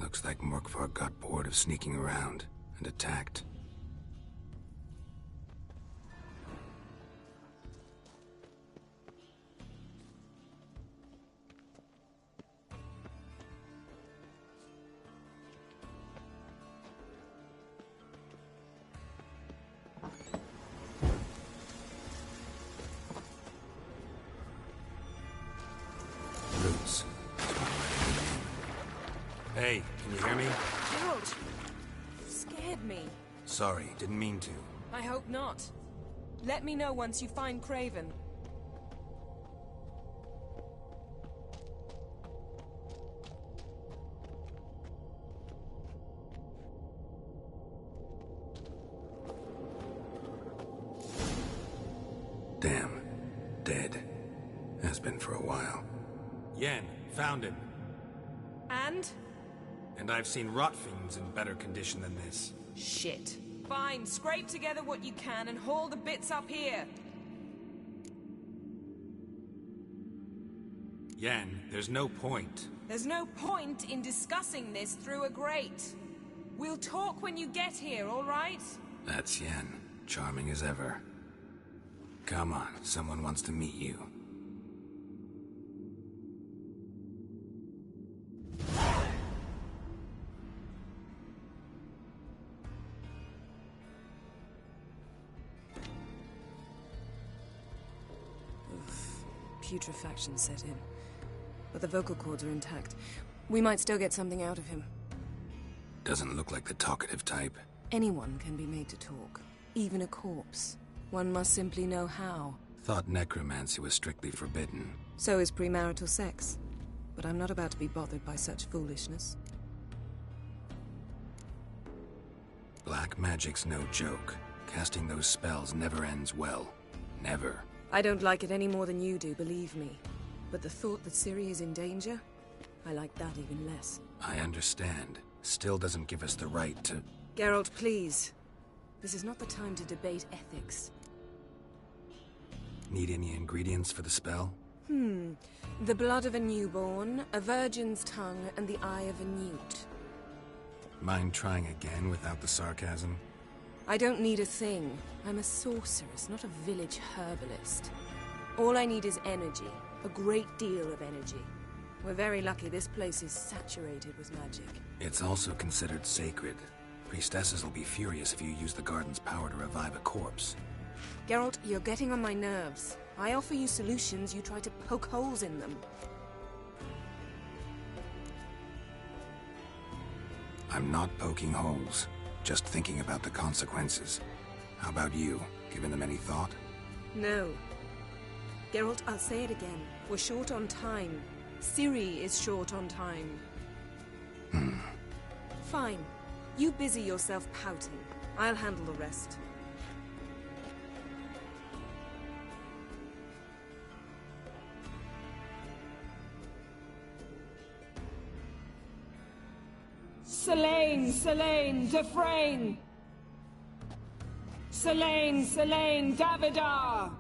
Looks like Morkvar got bored of sneaking around and attacked. Roots. Hey, can you hear me? Geralt! You scared me. Sorry, didn't mean to. I hope not. Let me know once you find Craven. Damn. Dead. Has been for a while. Yen, found him. And? And I've seen rot fiends in better condition than this. Shit. Fine, scrape together what you can and haul the bits up here. Yen, there's no point. There's no point in discussing this through a grate. We'll talk when you get here, all right? That's Yen. Charming as ever. Come on, someone wants to meet you. Putrefaction set in. But the vocal cords are intact. We might still get something out of him. Doesn't look like the talkative type. Anyone can be made to talk. Even a corpse. One must simply know how. Thought necromancy was strictly forbidden. So is premarital sex. But I'm not about to be bothered by such foolishness. Black magic's no joke. Casting those spells never ends well. Never. I don't like it any more than you do, believe me. But the thought that Ciri is in danger, I like that even less. I understand. Still doesn't give us the right to... Geralt, please. This is not the time to debate ethics. Need any ingredients for the spell? The blood of a newborn, a virgin's tongue, and the eye of a newt. Mind trying again without the sarcasm? I don't need a thing. I'm a sorceress, not a village herbalist. All I need is energy. A great deal of energy. We're very lucky this place is saturated with magic. It's also considered sacred. Priestesses will be furious if you use the garden's power to revive a corpse. Geralt, you're getting on my nerves. I offer you solutions, you try to poke holes in them. I'm not poking holes. Just thinking about the consequences. How about you? Given them any thought? No. Geralt, I'll say it again. We're short on time. Ciri is short on time. Fine. You busy yourself pouting. I'll handle the rest. Selene, Dufresne! Selene, Davidar!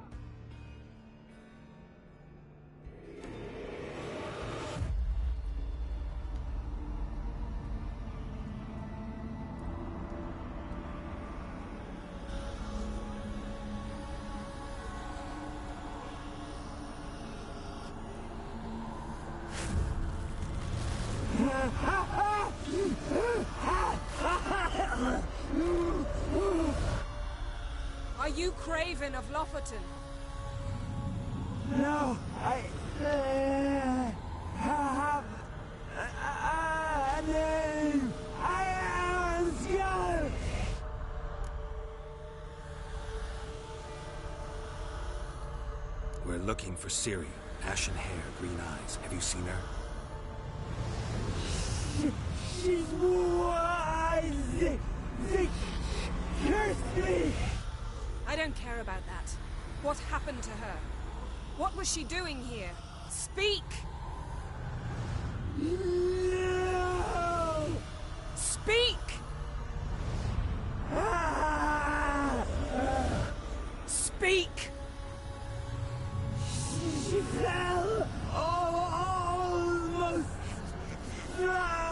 Are you Craven of Lofoten? No, I have a name. I am a Skull. We're looking for Ciri. Ashen hair, green eyes. Have you seen her? She's wise. They cursed me. I don't care about that. What happened to her? What was she doing here? Speak! No! Speak! Speak! She fell almost drowned.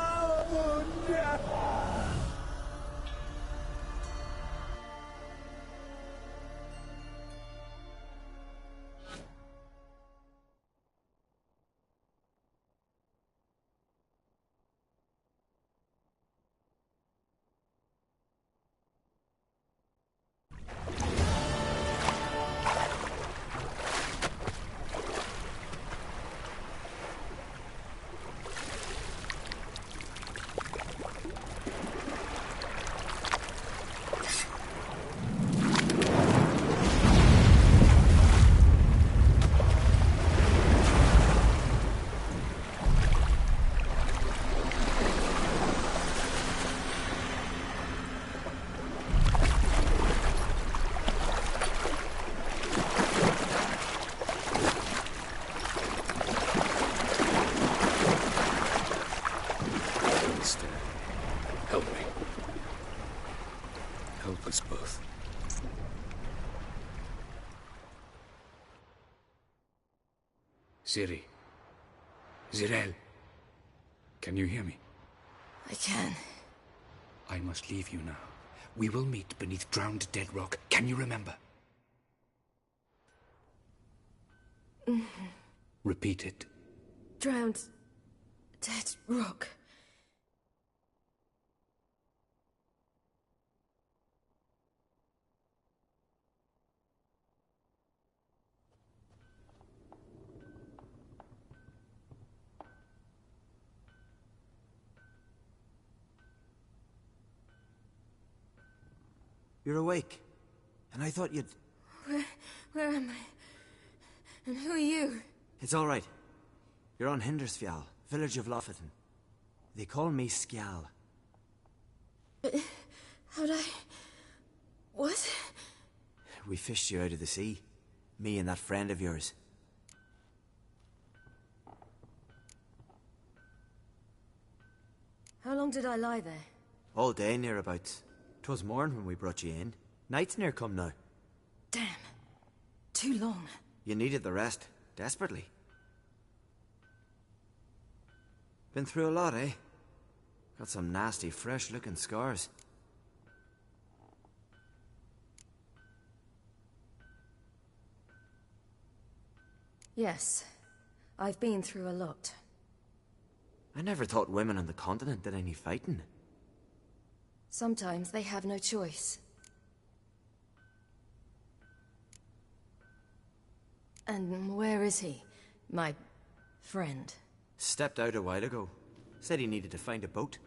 Help me. Help us both. Ciri. Zirel. Can you hear me? I can. I must leave you now. We will meet beneath drowned dead rock. Can you remember? Repeat it. Drowned. Dead rock. You're awake. And I thought you'd... Where am I? And who are you? It's all right. You're on Hindersfjall, village of Lofoten. They call me Skjal. How'd I... What? We fished you out of the sea. Me and that friend of yours. How long did I lie there? All day nearabouts. 'Twas morn when we brought you in. Night's near come now. Damn. Too long. You needed the rest. Desperately. Been through a lot, eh? Got some nasty, fresh-looking scars. Yes. I've been through a lot. I never thought women on the continent did any fighting. Sometimes they have no choice. And where is he? My friend. Stepped out a while ago. Said he needed to find a boat.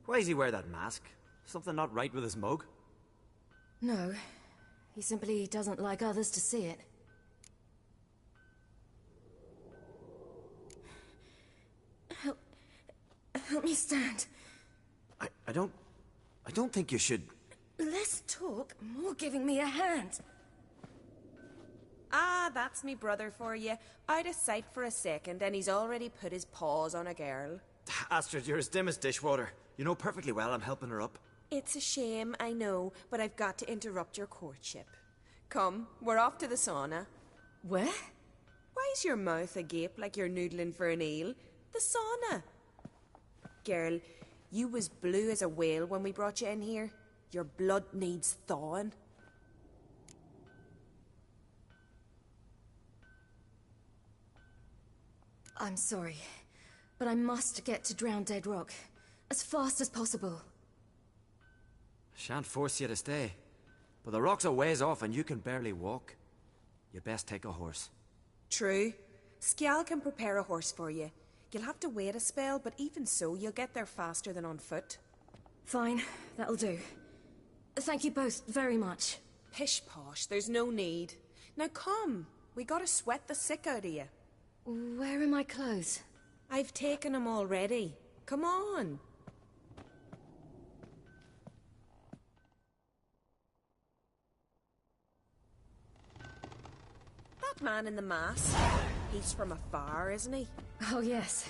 Why does he wear that mask? Something not right with his mug? No. He simply doesn't like others to see it. Help me stand. I don't think you should... Less talk, more giving me a hand. Ah, that's me brother for you. I'd a sight for a second, and he's already put his paws on a girl. Astrid, you're as dim as dishwater. You know perfectly well I'm helping her up. It's a shame, I know, but I've got to interrupt your courtship. Come, we're off to the sauna. Where? Why's your mouth agape like you're noodling for an eel? The sauna. Girl, you was blue as a whale when we brought you in here. Your blood needs thawing. I'm sorry. But I must get to Drowned Dead Rock as fast as possible. Shan't force you to stay. But the rock's a ways off and you can barely walk. You best take a horse. True. Skjal can prepare a horse for you. You'll have to wait a spell, but even so, you'll get there faster than on foot. Fine, that'll do. Thank you both very much. Pish posh, there's no need. Now come, we gotta sweat the sick out of you. Where are my clothes? I've taken them already. Come on. That man in the mask, he's from afar, isn't he? Oh yes,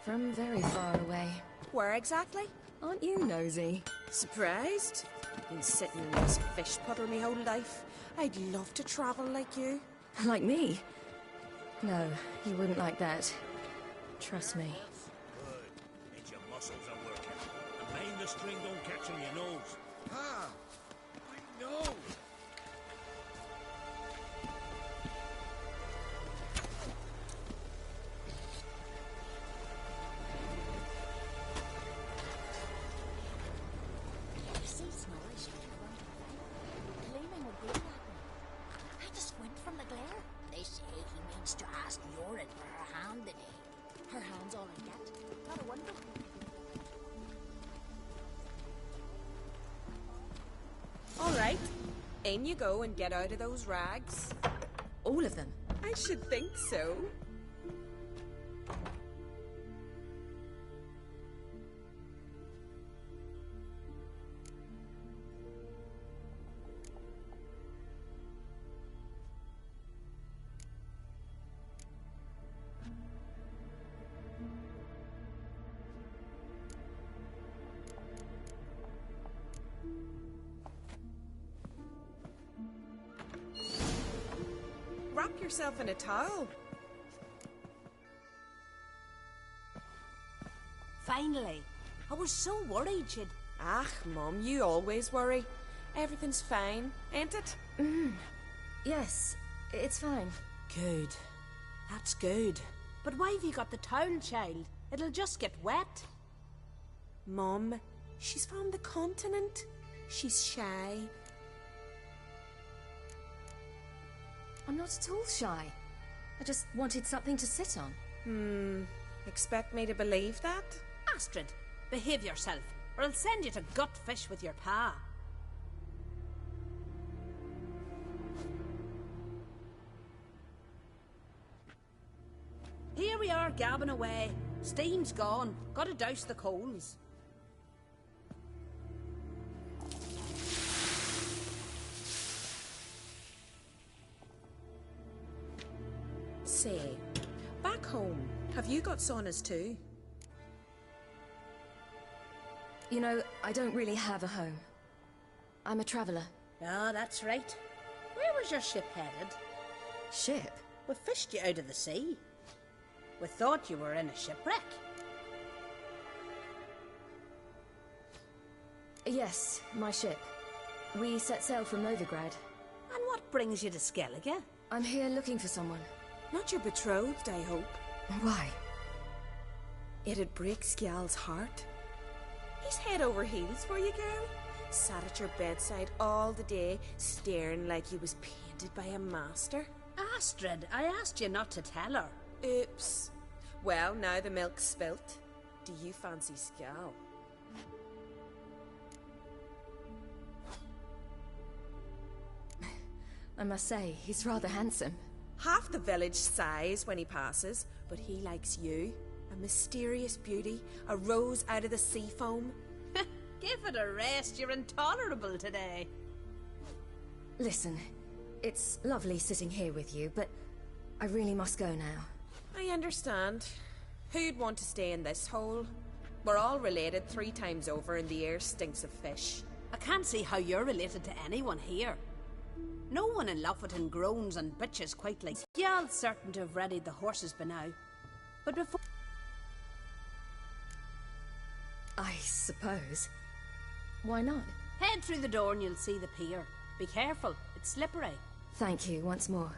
from very far away. Where exactly? Aren't you nosy? Surprised? Been sitting in this fish puddle me whole life. I'd love to travel like you. Like me? No, you wouldn't like that. Trust me. Good. It's your muscles are working. And mind the string don't catch on your nose. Ah, my nose! They say he means to ask Yoren for her hand today. Her hand's all I get. Not a wonder. All right. In you go and get out of those rags. All of them? I should think so. Wrap yourself in a towel. Finally. I was so worried you'd... Ah, Mum, you always worry. Everything's fine, ain't it? Yes, it's fine. Good. That's good. But why have you got the towel, child? It'll just get wet. Mum, she's from the continent. She's shy. I'm not at all shy. I just wanted something to sit on. Expect me to believe that? Astrid, behave yourself, or I'll send you to gut fish with your pa. Here we are gabbing away. Steam's gone. Gotta douse the coals. Say, back home, have you got saunas too? You know, I don't really have a home. I'm a traveller. Ah, that's right. Where was your ship headed? Ship? We fished you out of the sea. We thought you were in a shipwreck. Yes, my ship. We set sail from Novigrad. And what brings you to Skellige? I'm here looking for someone. Not your betrothed, I hope. Why? It'd break Skjal's heart. He's head over heels for you, girl. Sat at your bedside all the day, staring like he was painted by a master. Astrid, I asked you not to tell her. Oops. Well, now the milk's spilt. Do you fancy Skjal? I must say, he's rather handsome. Half the village sighs when he passes, but he likes you. A mysterious beauty, a rose out of the sea foam. Give it a rest, you're intolerable today. Listen, it's lovely sitting here with you, but I really must go now. I understand. Who'd want to stay in this hole? We're all related 3 times over and the air stinks of fish. I can't see how you're related to anyone here. No one in Lofferton groans and bitches quite like Skjal's certain to have readied the horses by now. But before... I suppose. Why not? Head through the door and you'll see the pier. Be careful, it's slippery. Thank you once more.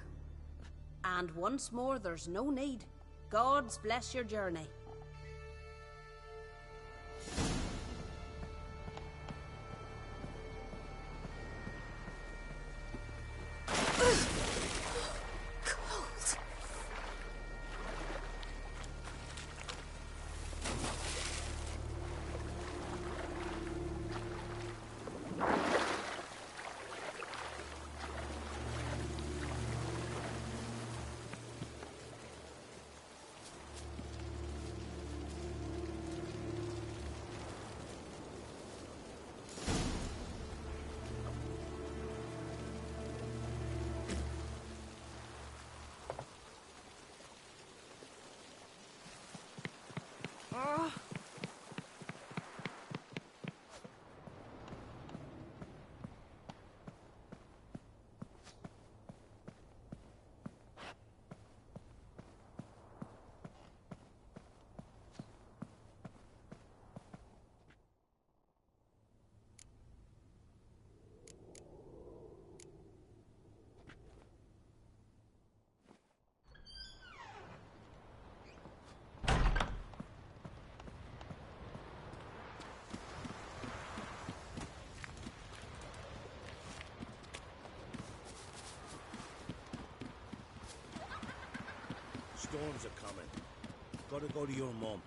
And once more, there's no need. Gods bless your journey. Storms are coming. Gotta go to your mum.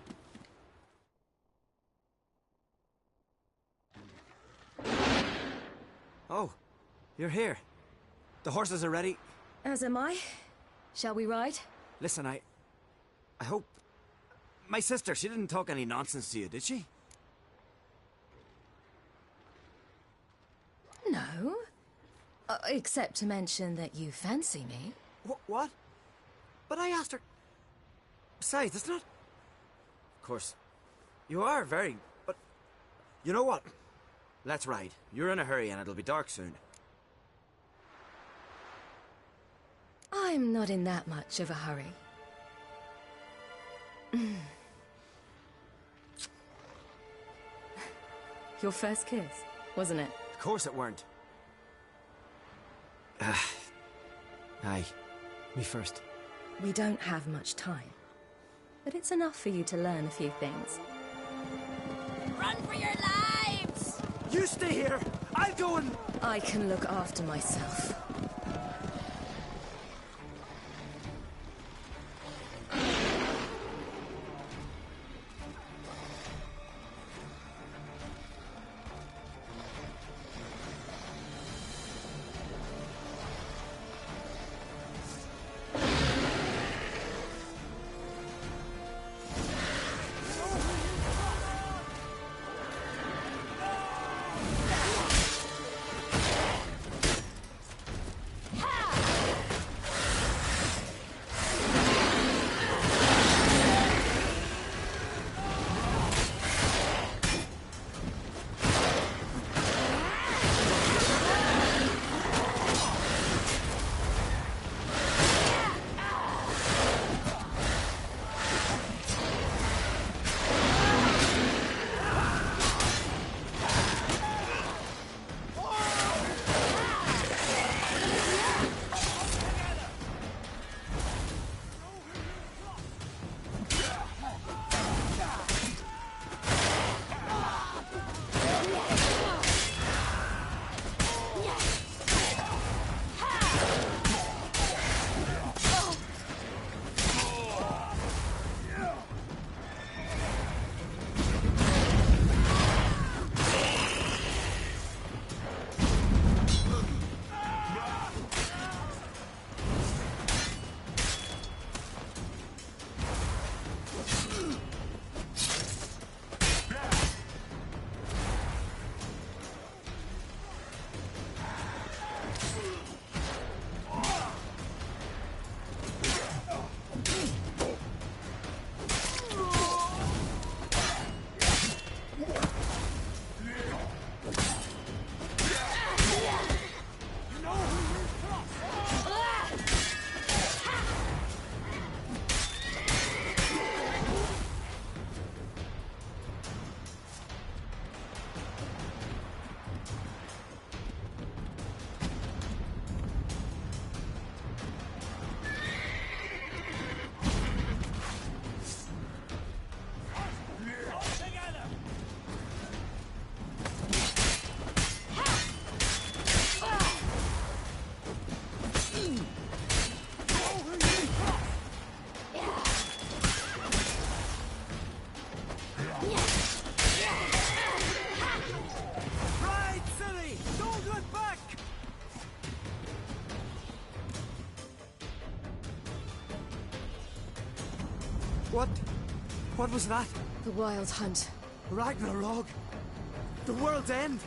Oh, you're here. The horses are ready. As am I. Shall we ride? Listen, I hope... My sister, she didn't talk any nonsense to you, did she? No. Except to mention that you fancy me. What? But I asked her... Besides, it's not... Of course, you are very... But... You know what? Let's ride. You're in a hurry and it'll be dark soon. I'm not in that much of a hurry. Your first kiss, wasn't it? Of course it weren't. Aye. Me first. We don't have much time. But it's enough for you to learn a few things. Run for your lives! You stay here! I'll go and... I can look after myself. What was that? The Wild Hunt. Ragnarok? The world's end?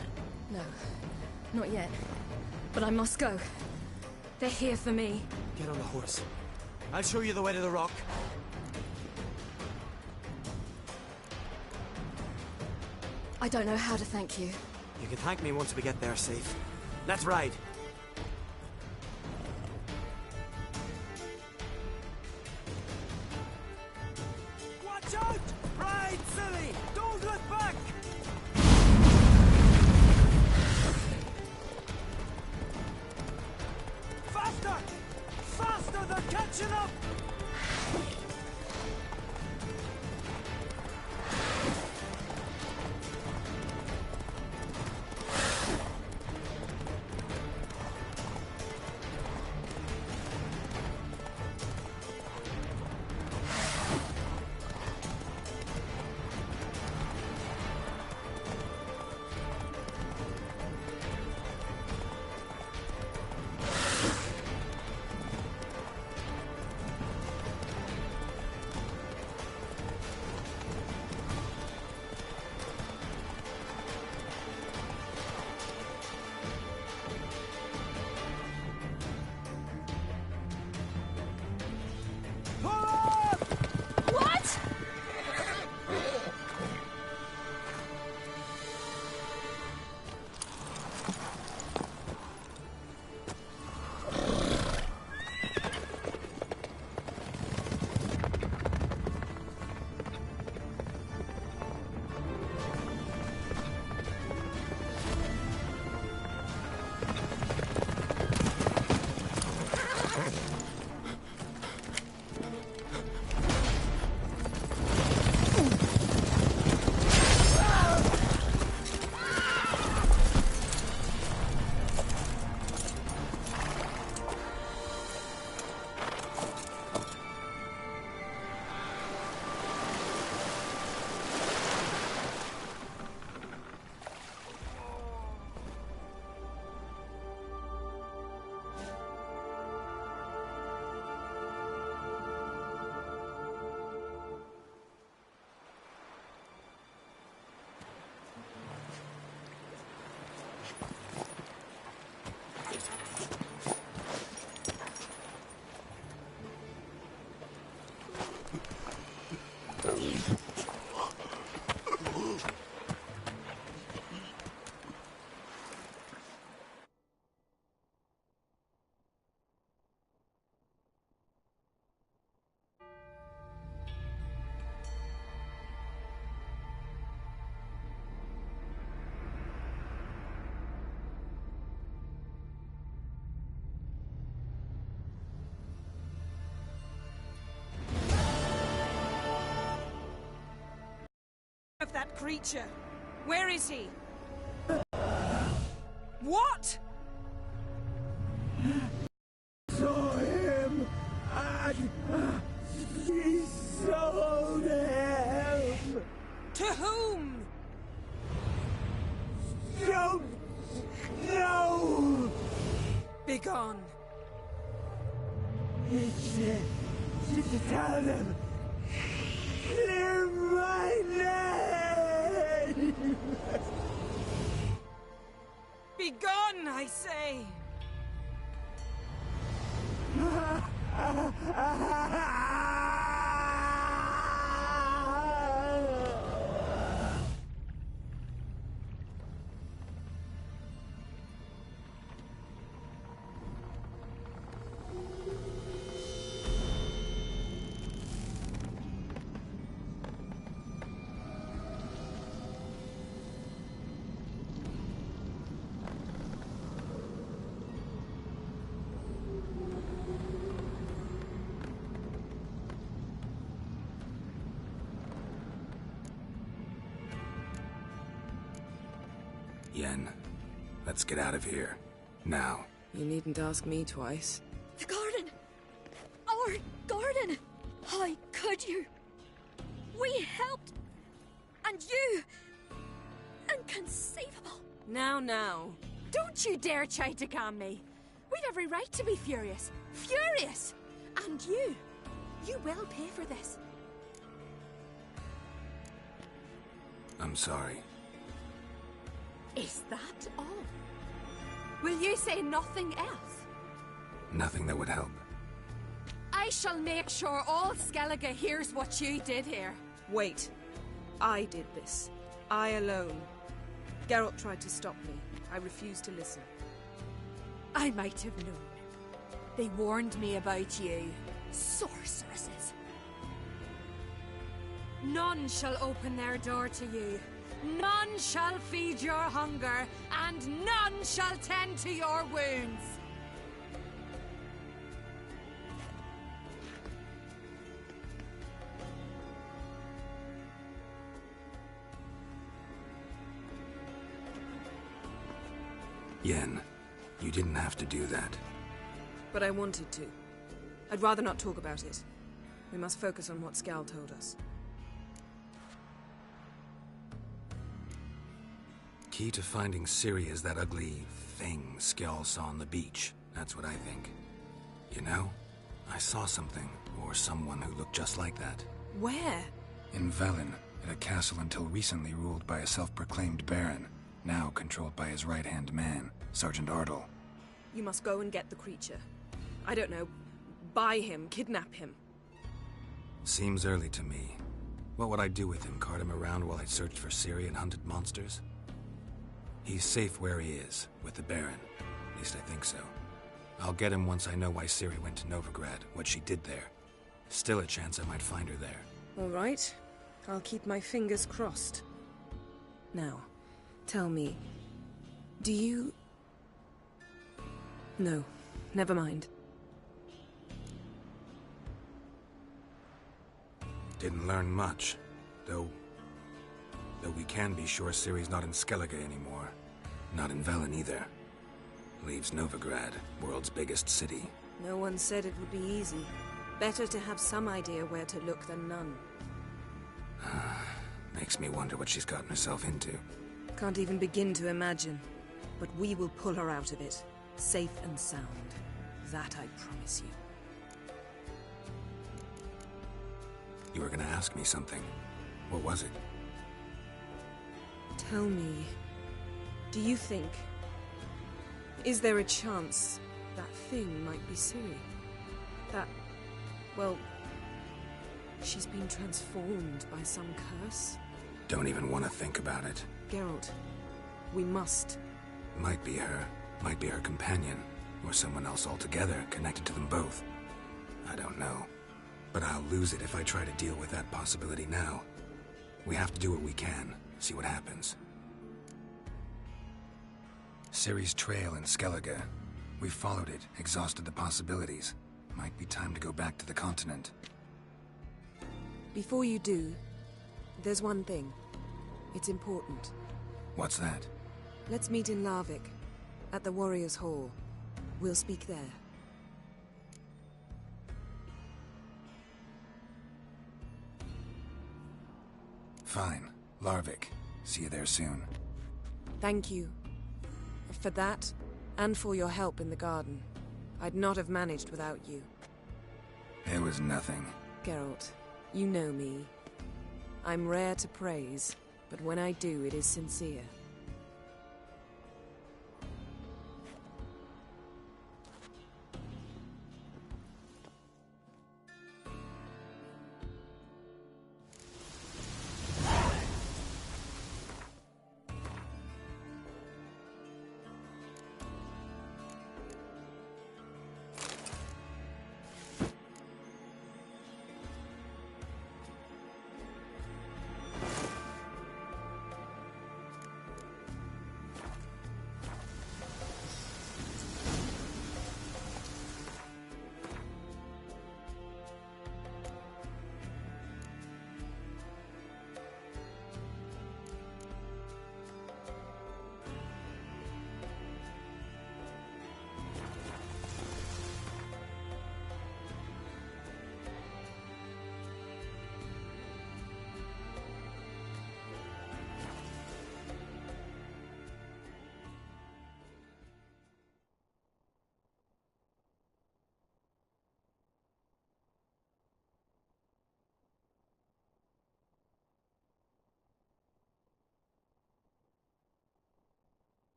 No, not yet. But I must go. They're here for me. Get on the horse. I'll show you the way to the rock. I don't know how to thank you. You can thank me once we get there safe. Let's ride. Watch out! Ride, silly! Don't look back! Faster! Faster! They're catching up! Of that creature. Where is he? What? Saw him and he sold him. To whom? Don't know. Begone. To tell them. Clear my name! Begone, I say! Yen, let's get out of here. Now. You needn't ask me twice. The garden! Our garden! How could you? We helped! And you! Inconceivable! Now. Don't you dare try to calm me. We'd every right to be furious. Furious! And you will pay for this. I'm sorry. Is that all? Will you say nothing else? Nothing that would help. I shall make sure all Skellige hears what you did here. Wait. I did this. I alone. Geralt tried to stop me. I refused to listen. I might have known. They warned me about you. Sorceresses. None shall open their door to you. None shall feed your hunger, and none shall tend to your wounds. Yen, you didn't have to do that. But I wanted to. I'd rather not talk about it. We must focus on what Skal told us. Key to finding Ciri is that ugly thing Skjall saw on the beach. That's what I think. You know, I saw something, or someone who looked just like that. Where? In Velen, at a castle until recently ruled by a self-proclaimed baron, now controlled by his right-hand man, Sergeant Ardle. You must go and get the creature. I don't know, buy him, kidnap him. Seems early to me. What would I do with him? Cart him around while I searched for Ciri and hunted monsters? He's safe where he is, with the Baron. At least I think so. I'll get him once I know why Ciri went to Novigrad, what she did there. Still a chance I might find her there. All right. I'll keep my fingers crossed. Now, tell me, do you... No, never mind. Didn't learn much, though we can be sure Ciri's not in Skellige anymore. Not in Velen either. Leaves Novigrad, world's biggest city. No one said it would be easy. Better to have some idea where to look than none. Makes me wonder what she's gotten herself into. Can't even begin to imagine. But we will pull her out of it. Safe and sound. That I promise you. You were gonna ask me something. What was it? Tell me, do you think... Is there a chance that thing might be Ciri? That... well... she's been transformed by some curse? Don't even want to think about it. Geralt, we must. Might be her. Might be her companion. Or someone else altogether, connected to them both. I don't know. But I'll lose it if I try to deal with that possibility now. We have to do what we can, see what happens. Ciri's trail in Skellige. We followed it, exhausted the possibilities. Might be time to go back to the continent. Before you do, there's one thing. It's important. What's that? Let's meet in Larvik, at the Warriors' Hall. We'll speak there. Fine. Larvik. See you there soon. Thank you. For that, and for your help in the garden. I'd not have managed without you. It was nothing. Geralt, you know me. I'm rare to praise, but when I do, it is sincere.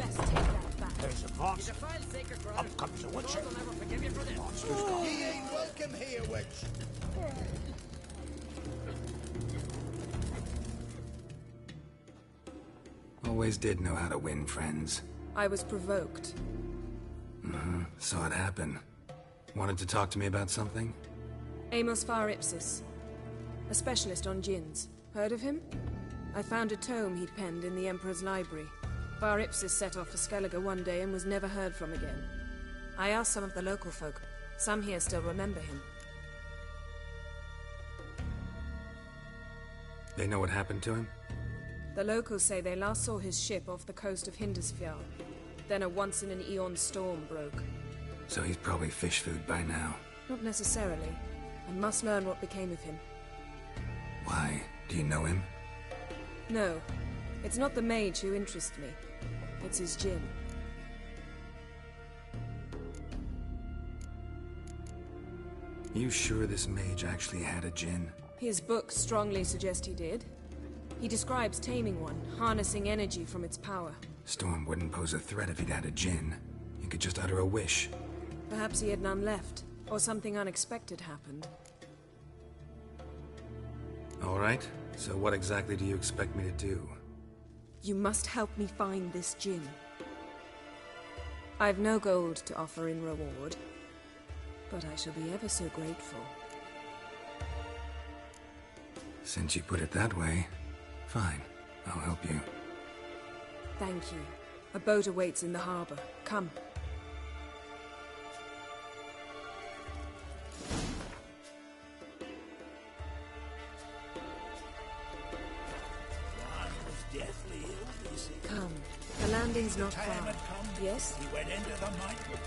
best take that back. There's a monster. Up comes a witcher. Monster's gone. Ye ain't welcome here, witch. Always did know how to win friends. I was provoked. Saw it happen. Wanted to talk to me about something? Amos Far Ipsis. A specialist on djinns. Heard of him? I found a tome he'd penned in the Emperor's library. Far Ipsis set off for Skellige one day and was never heard from again. I asked some of the local folk. Some here still remember him. They know what happened to him? The locals say they last saw his ship off the coast of Hindisfjall. Then a once-in-an-eon storm broke. So he's probably fish food by now. Not necessarily. I must learn what became of him. Why? Do you know him? No. It's not the mage who interests me. It's his djinn. You sure this mage actually had a djinn? His books strongly suggest he did. He describes taming one, harnessing energy from its power. Storm wouldn't pose a threat if he'd had a djinn. He could just utter a wish. Perhaps he had none left, or something unexpected happened. All right, so what exactly do you expect me to do? You must help me find this djinn. I've no gold to offer in reward, but I shall be ever so grateful. Since you put it that way, fine. I'll help you. Thank you. A boat awaits in the harbor. Come. Deathly ill, they say. Come. The landing's not Time far. had come. Yes? He went into the mountains.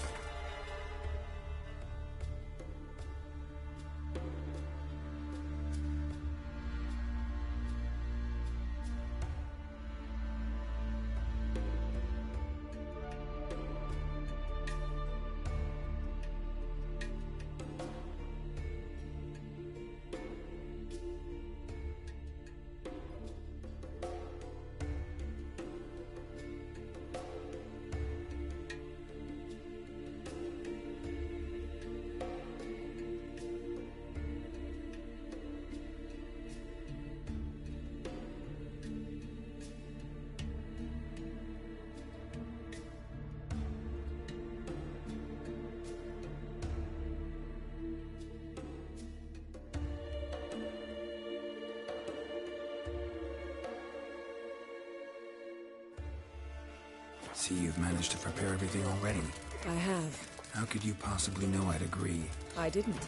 See, you've managed to prepare everything already. I have. How could you possibly know I'd agree? I didn't.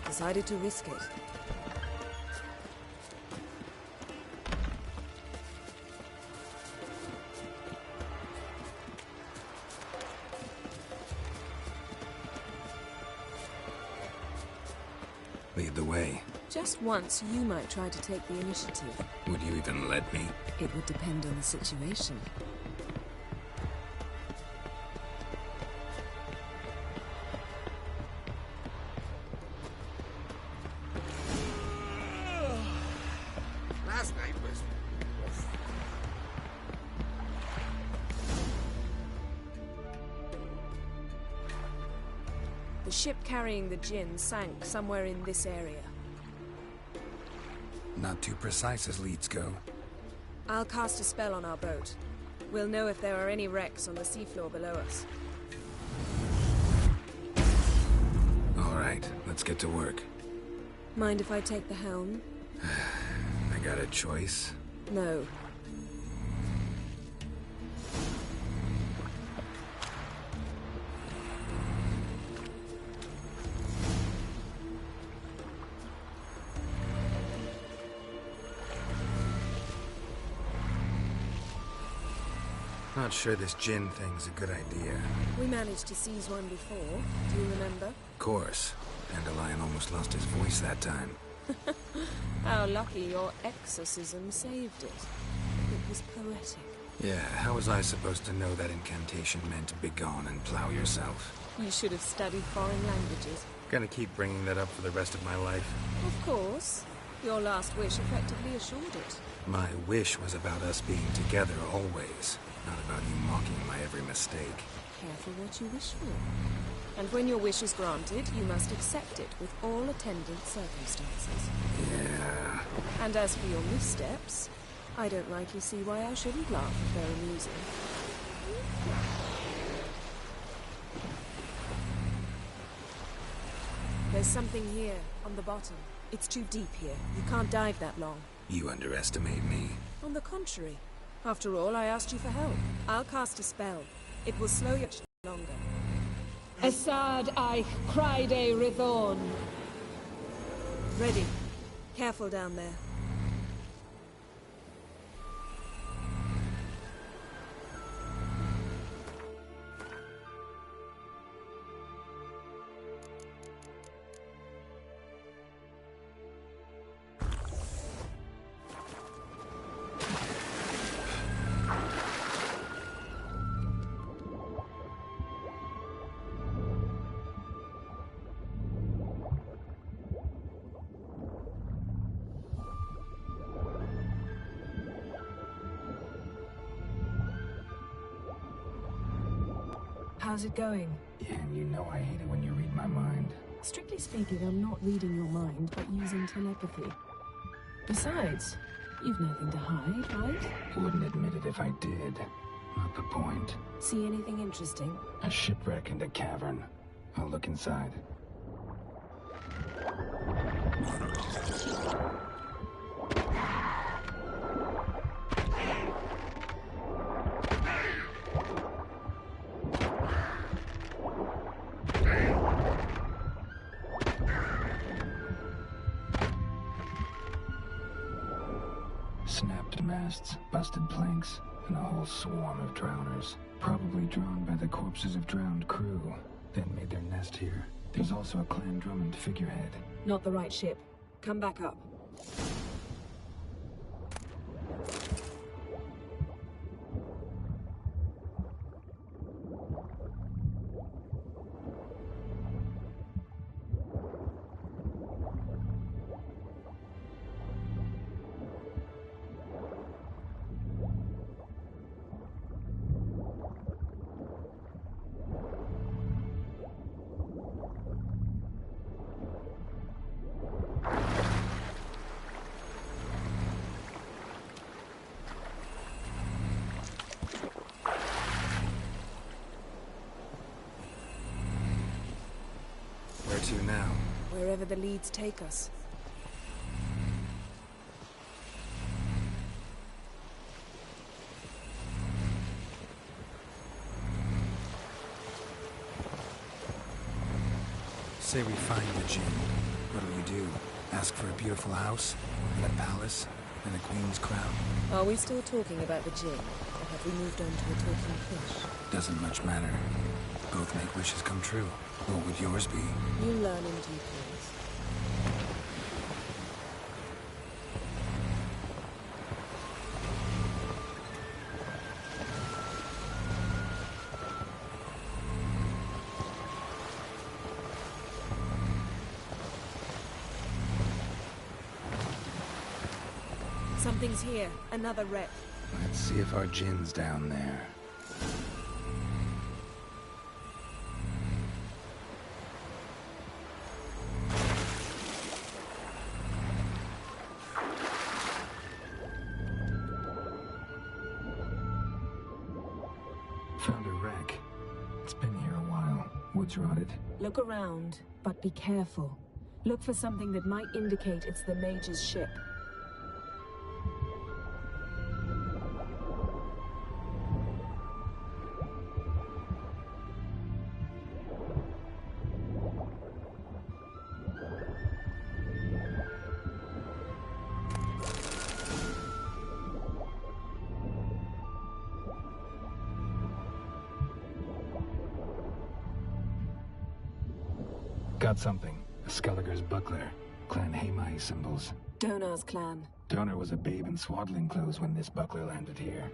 Decided to risk it. Lead the way. Just once, you might try to take the initiative. Would you even let me? It would depend on the situation. Last night was... The ship carrying the djinn sank somewhere in this area. Not too precise as leads go. I'll cast a spell on our boat. We'll know if there are any wrecks on the seafloor below us. All right, let's get to work. Mind if I take the helm? I got a choice. No. Not sure this djinn thing's a good idea. We managed to seize one before. Do you remember? Of course. Dandelion almost lost his voice that time. How lucky your exorcism saved it. It was poetic. Yeah, how was I supposed to know that incantation meant begone and plow yourself? You should have studied foreign languages. Gonna keep bringing that up for the rest of my life. Of course. Your last wish effectively assured it. My wish was about us being together always, not about you mocking my every mistake. Careful what you wish for. And when your wish is granted, you must accept it with all attendant circumstances. Yeah. And as for your missteps, I don't rightly see why I shouldn't laugh if they're amusing. There's something here, on the bottom. It's too deep here. You can't dive that long. You underestimate me. On the contrary. After all, I asked you for help. I'll cast a spell. It will slow you longer. Assad I cried a Rithon. Ready. Careful down there. How's it going? Yeah, and you know I hate it when you read my mind. Strictly speaking, I'm not reading your mind, but using telepathy. Besides, you've nothing to hide, right? Wouldn't admit it if I did. Not the point. See anything interesting? A shipwreck and a cavern. I'll look inside. Snapped masts, busted planks, and a whole swarm of drowners. Probably drawn by the corpses of drowned crew, then made their nest here. There's also a Clan Drummond figurehead. Not the right ship. Come back up. Where to now? Wherever the leads take us. Say we find the Jinn. What'll we do? Ask for a beautiful house? And a palace? And a queen's crown? Are we still talking about the Jinn? Or have we moved on to a talking fish? Doesn't much matter. Both make wishes come true. What would yours be? You learn in due course. Something's here. Another wreck. Let's see if our Jinn's down there. Found a wreck. It's been here a while. Wood's rotted. Look around, but be careful. Look for something that might indicate it's the mage's ship. Got something. A Skelliger's buckler. Clan Hamai symbols. Donar's clan. Donor was a babe in swaddling clothes when this buckler landed here.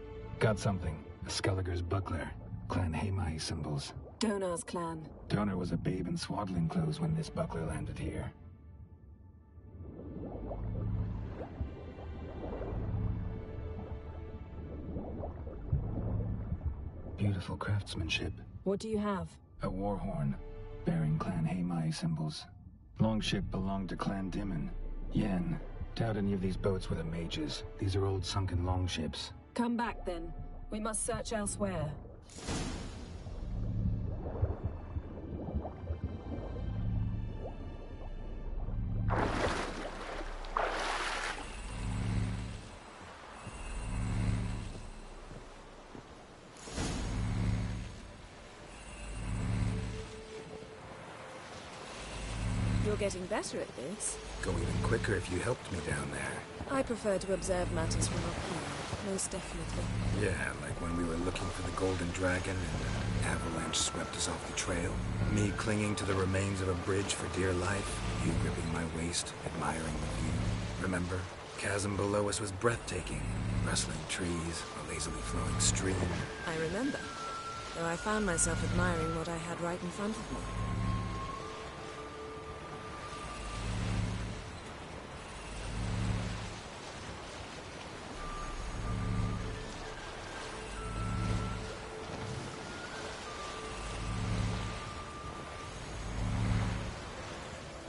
Got something. A Skelliger's buckler. Clan Hamai symbols. Donar's clan. Donor was a babe in swaddling clothes when this buckler landed here. Beautiful craftsmanship. What do you have? A war horn, bearing Clan Haimai symbols. Longship belonged to Clan Dimon. Yen. Doubt any of these boats were the mages. These are old sunken longships. Come back then. We must search elsewhere. You're getting better at this. Go even quicker if you helped me down there. I prefer to observe matters from up here, most definitely. Yeah, like when we were looking for the Golden Dragon and an avalanche swept us off the trail. Me clinging to the remains of a bridge for dear life. You gripping my waist, admiring the view. Remember? Chasm below us was breathtaking. Rustling trees, a lazily flowing stream. I remember, though I found myself admiring what I had right in front of me.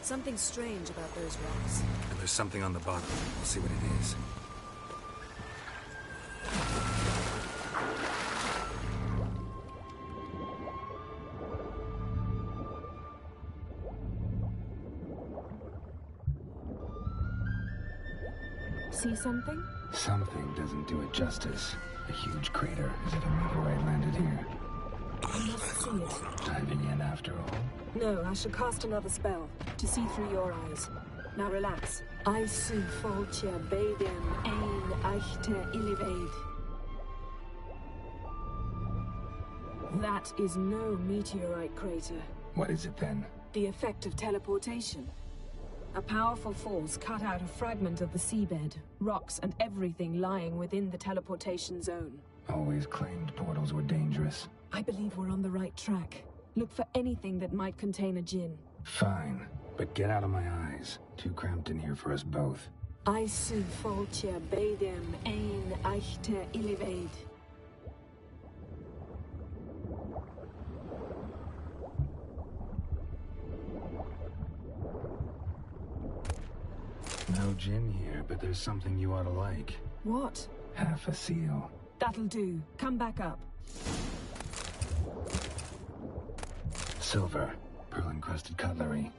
Something strange about those rocks. And there's something on the bottom. We'll see what it is. See something? Something doesn't do it justice. A huge crater. Is it a meteorite landed here? I must see it. Diving in after all? No, I shall cast another spell, to see through your eyes. Now relax. I see Foltja Bedem ein Eichte Illivaid. That is no meteorite crater. What is it then? The effect of teleportation. A powerful force cut out a fragment of the seabed, rocks and everything lying within the teleportation zone. Always claimed portals were dangerous. I believe we're on the right track. Look for anything that might contain a djinn. Fine, but get out of my eyes. Too cramped in here for us both. I see Foltja Bedem ein Eichte Illivaid. No gin here, but there's something you ought to like. What? Half a seal. That'll do. Come back up. Silver. Pearl-encrusted cutlery.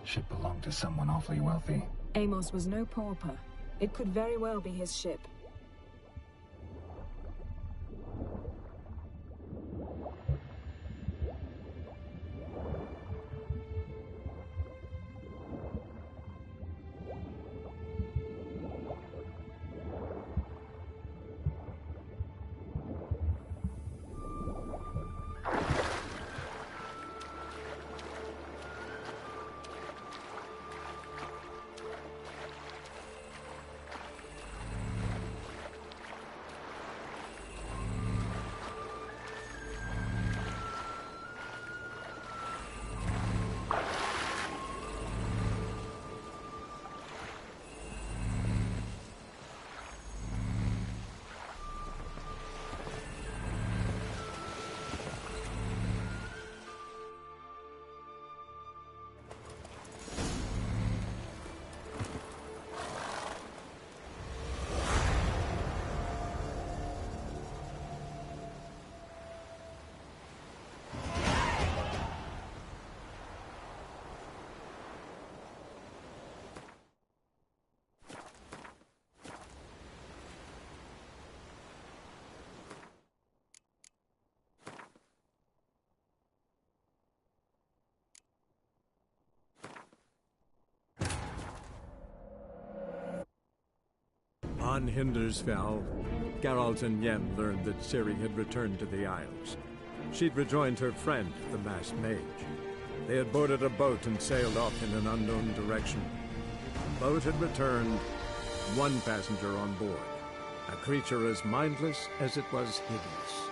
Ship belonged to someone awfully wealthy. Amos was no pauper. It could very well be his ship. On Hindersfell, Geralt and Yen learned that Ciri had returned to the Isles. She'd rejoined her friend, the masked mage. They had boarded a boat and sailed off in an unknown direction. The boat had returned, one passenger on board, a creature as mindless as it was hideous.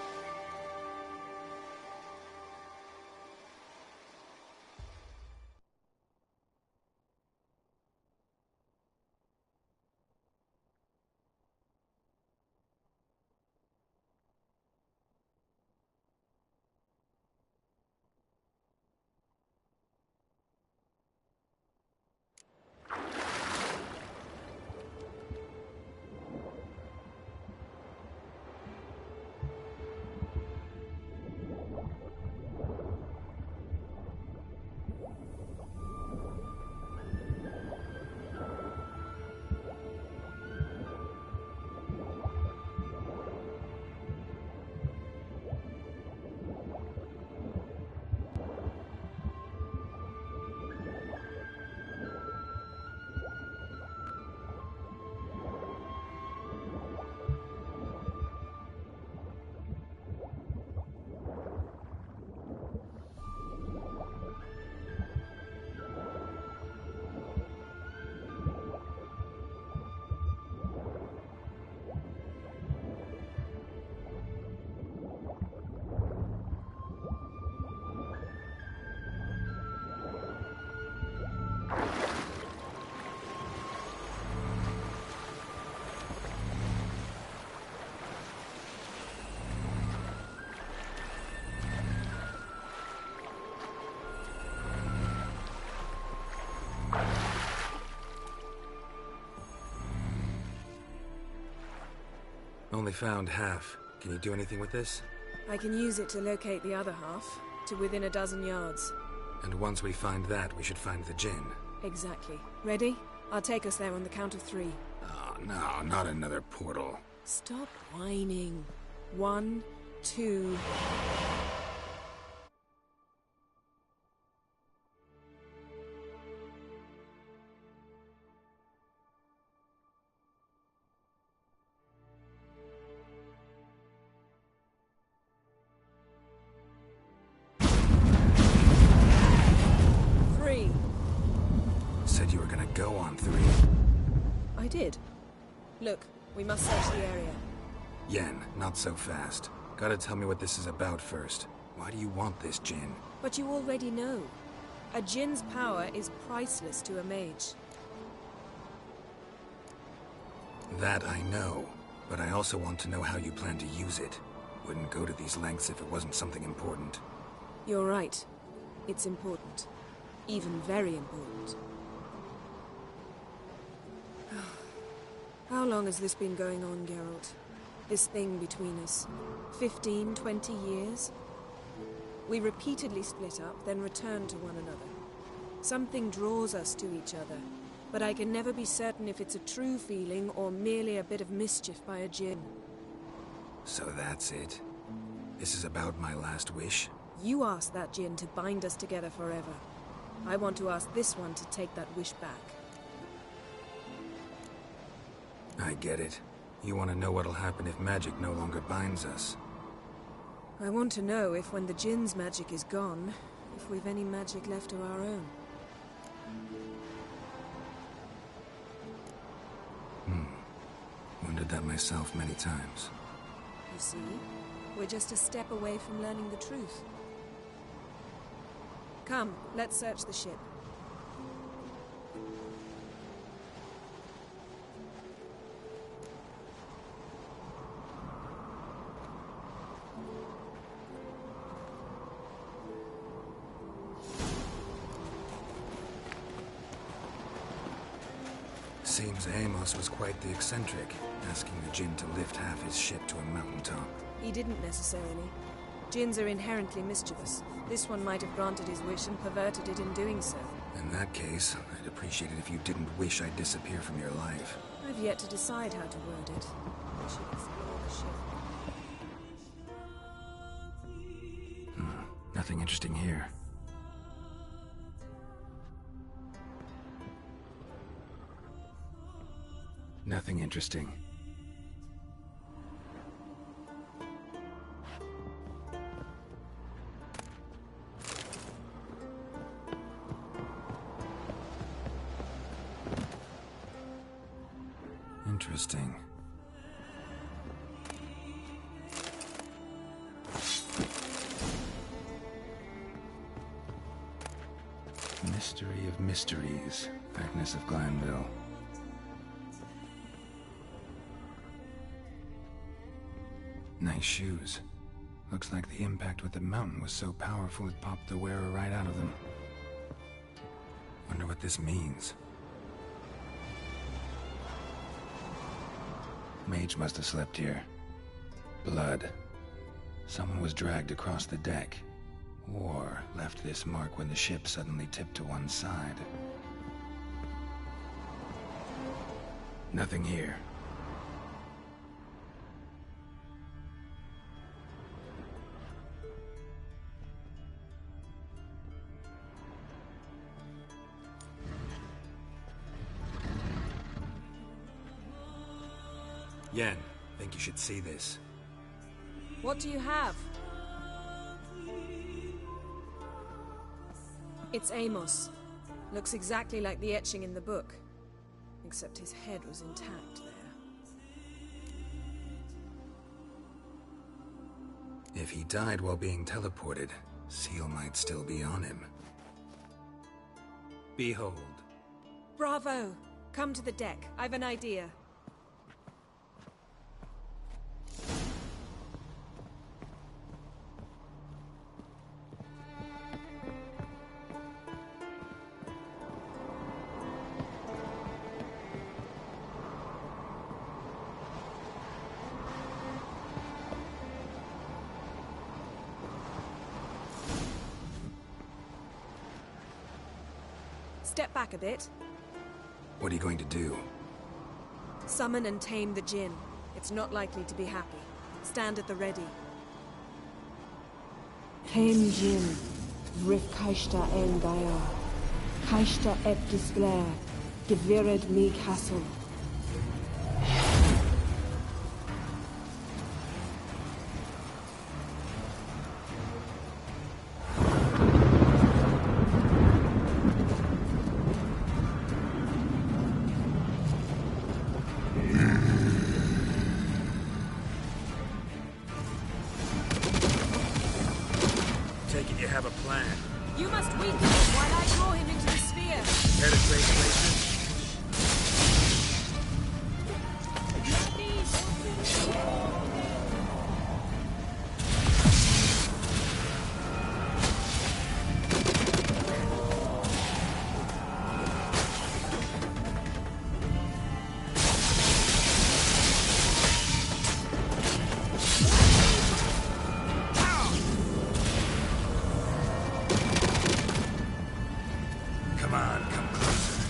Only found half. Can you do anything with this? I can use it to locate the other half, to within a dozen yards. And once we find that, we should find the Jinn. Exactly. Ready? I'll take us there on the count of 3. Oh, no, not another portal. Stop whining. 1, 2... Said you were gonna go on 3. I did. Look, we must search the area. Yen, not so fast. Gotta tell me what this is about first. Why do you want this Jinn? But you already know. A Jinn's power is priceless to a mage. That I know, but I also want to know how you plan to use it. Wouldn't go to these lengths if it wasn't something important. You're right. It's important. Even very important. How long has this been going on, Geralt? This thing between us? 15, 20 years? We repeatedly split up, then returned to one another. Something draws us to each other, but I can never be certain if it's a true feeling or merely a bit of mischief by a Jinn. So that's it? This is about my last wish? You asked that Jinn to bind us together forever. I want to ask this one to take that wish back. I get it. You want to know what'll happen if magic no longer binds us. I want to know if when the Jinn's magic is gone, if we've any magic left of our own. Wondered that myself many times. You see, we're just a step away from learning the truth. Come, let's search the ship. Seems Amos was quite the eccentric, asking the Jinn to lift half his ship to a mountaintop. He didn't necessarily. Jinns are inherently mischievous. This one might have granted his wish and perverted it in doing so. In that case, I'd appreciate it if you didn't wish I'd disappear from your life. I've yet to decide how to word it. I should explore the ship. Nothing interesting here. Nothing interesting. Interesting. Mystery of mysteries, Agnes of Glanville. Nice shoes. Looks like the impact with the mountain was so powerful it popped the wearer right out of them. Wonder what this means. Mage must have slept here. Blood. Someone was dragged across the deck. Or left this mark when the ship suddenly tipped to one side. Nothing here. Yen, think you should see this. What do you have? It's Amos. Looks exactly like the etching in the book. Except his head was intact there. If he died while being teleported, Seal might still be on him. Behold. Bravo! Come to the deck. I've an idea. Step back a bit. What are you going to do? Summon and tame the Jinn. It's not likely to be happy. Stand at the ready. Came Jin, Rif Kaishta en Gaia, Kaishta et Displair, Devired me Castle. You have a plan. You must weaken him while I draw him into the sphere. Care to trade places? Come on, come closer.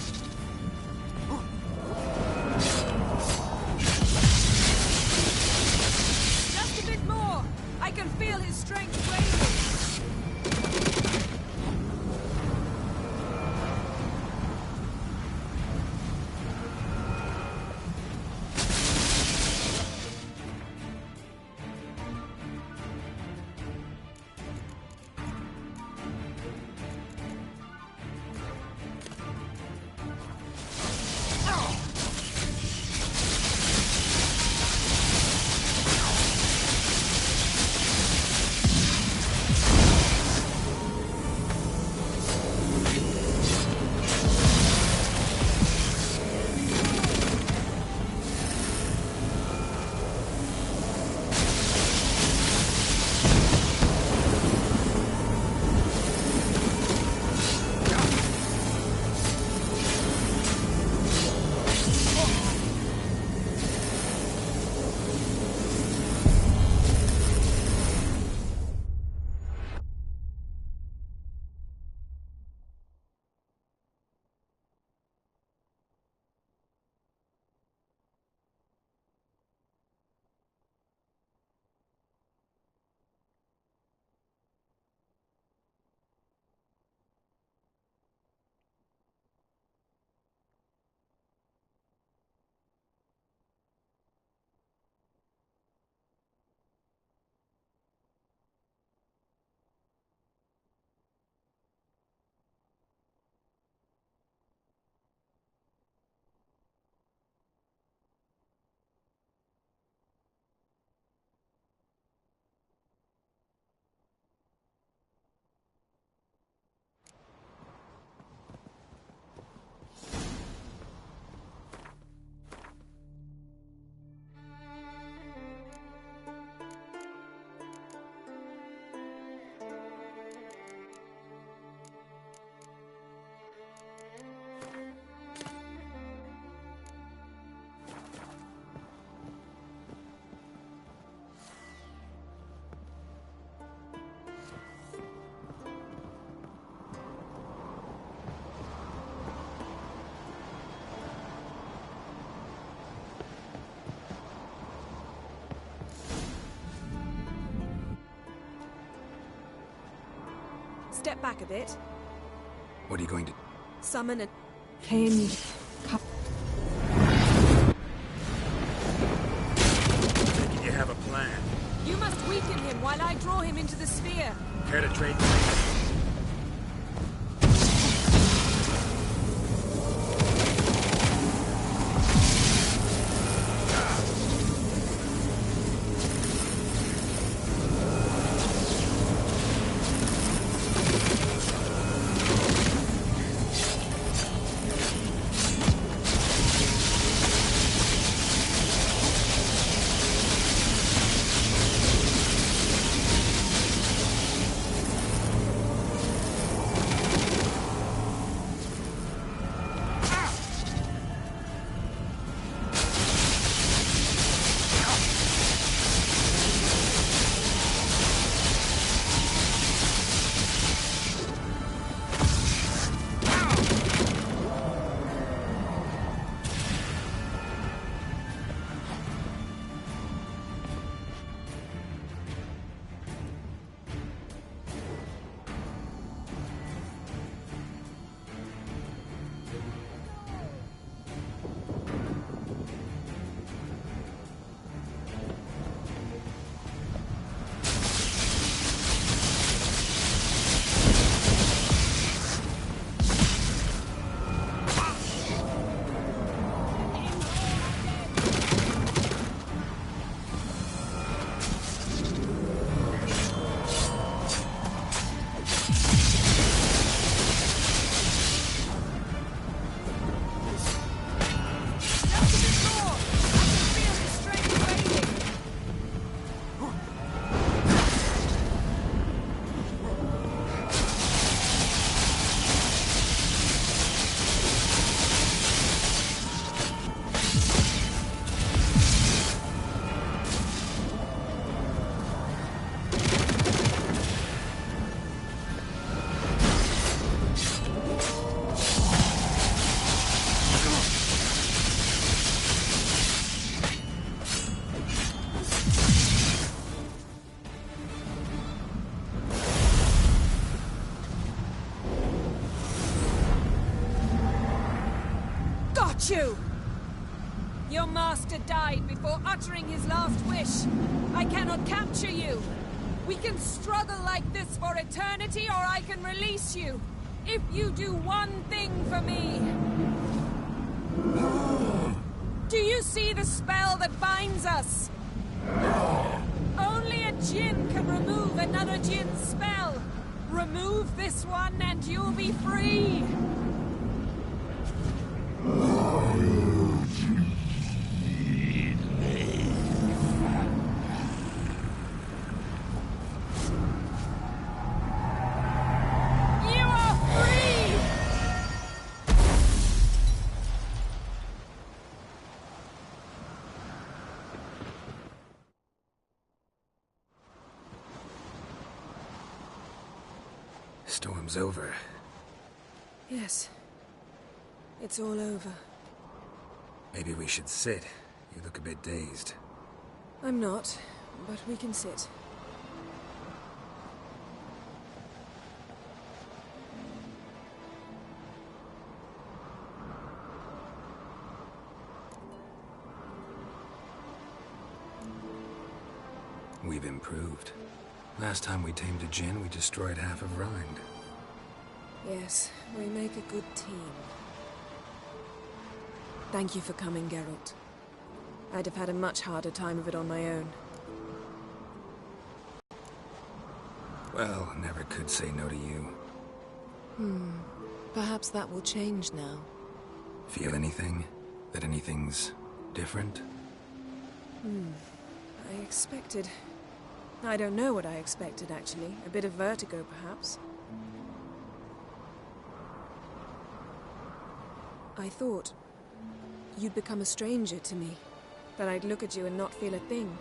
Just a bit more. I can feel his strength waning. Step back a bit. What are you going to... Summon and... Came... Taking you have a plan. You must weaken him while I draw him into the sphere. Care to trade places? hate you! Your master died before uttering his last wish. I cannot capture you. We can struggle like this for eternity, or I can release you. If you do one thing for me. Do you see the spell that binds us? Only a djinn can remove another djinn's spell. Remove this one and you'll be free. You are free! Storm's over. Yes. It's all over. Maybe we should sit. You look a bit dazed. I'm not, but we can sit. We've improved. Last time we tamed a djinn, we destroyed half of Rind. Yes, we make a good team. Thank you for coming, Geralt. I'd have had a much harder time of it on my own. Well, never could say no to you. Perhaps that will change now. Feel anything? That anything's different? I expected... I don't know what I expected, actually. A bit of vertigo, perhaps. I thought you'd become a stranger to me, that I'd look at you and not feel a thing.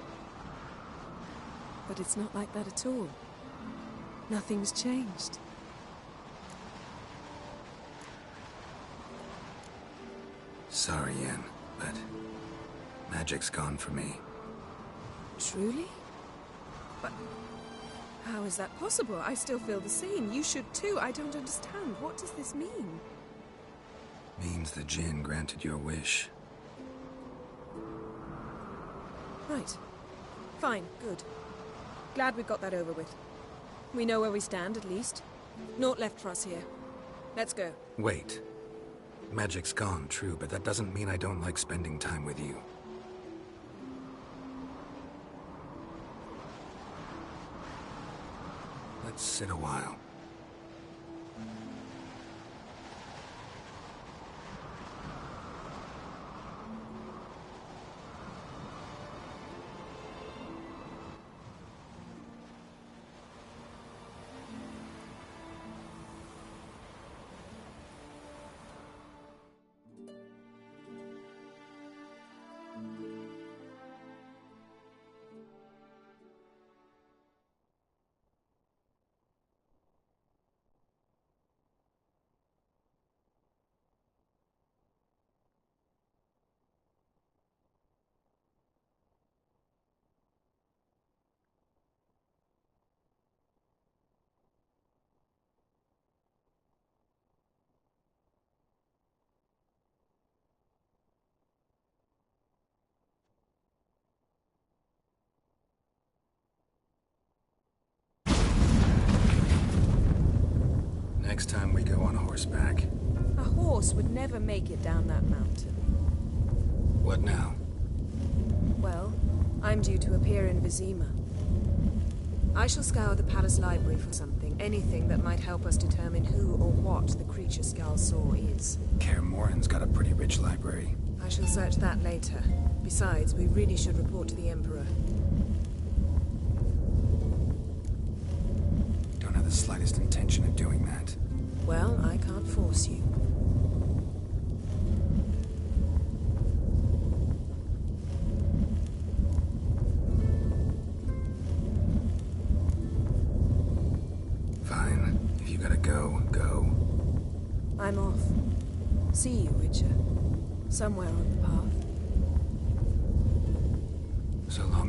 But it's not like that at all. Nothing's changed. Sorry, Yen, but magic's gone for me. Truly? But how is that possible? I still feel the same. You should too. I don't understand. What does this mean? Means the djinn granted your wish. Right. Fine. Good. Glad we've got that over with. We know where we stand, at least. Naught left for us here. Let's go. Wait. Magic's gone, true, but that doesn't mean I don't like spending time with you. Let's sit a while. Next time we go on horseback. A horse would never make it down that mountain. What now? Well, I'm due to appear in Vizima. I shall scour the palace library for something, anything that might help us determine who or what the creature Skal saw is. Kaer Morhen's got a pretty rich library. I shall search that later. Besides, we really should report to the Emperor. Don't have the slightest intention of doing that. Well, I can't force you. Fine. If you gotta go, go. I'm off. See you, Witcher. Somewhere on the path. So long.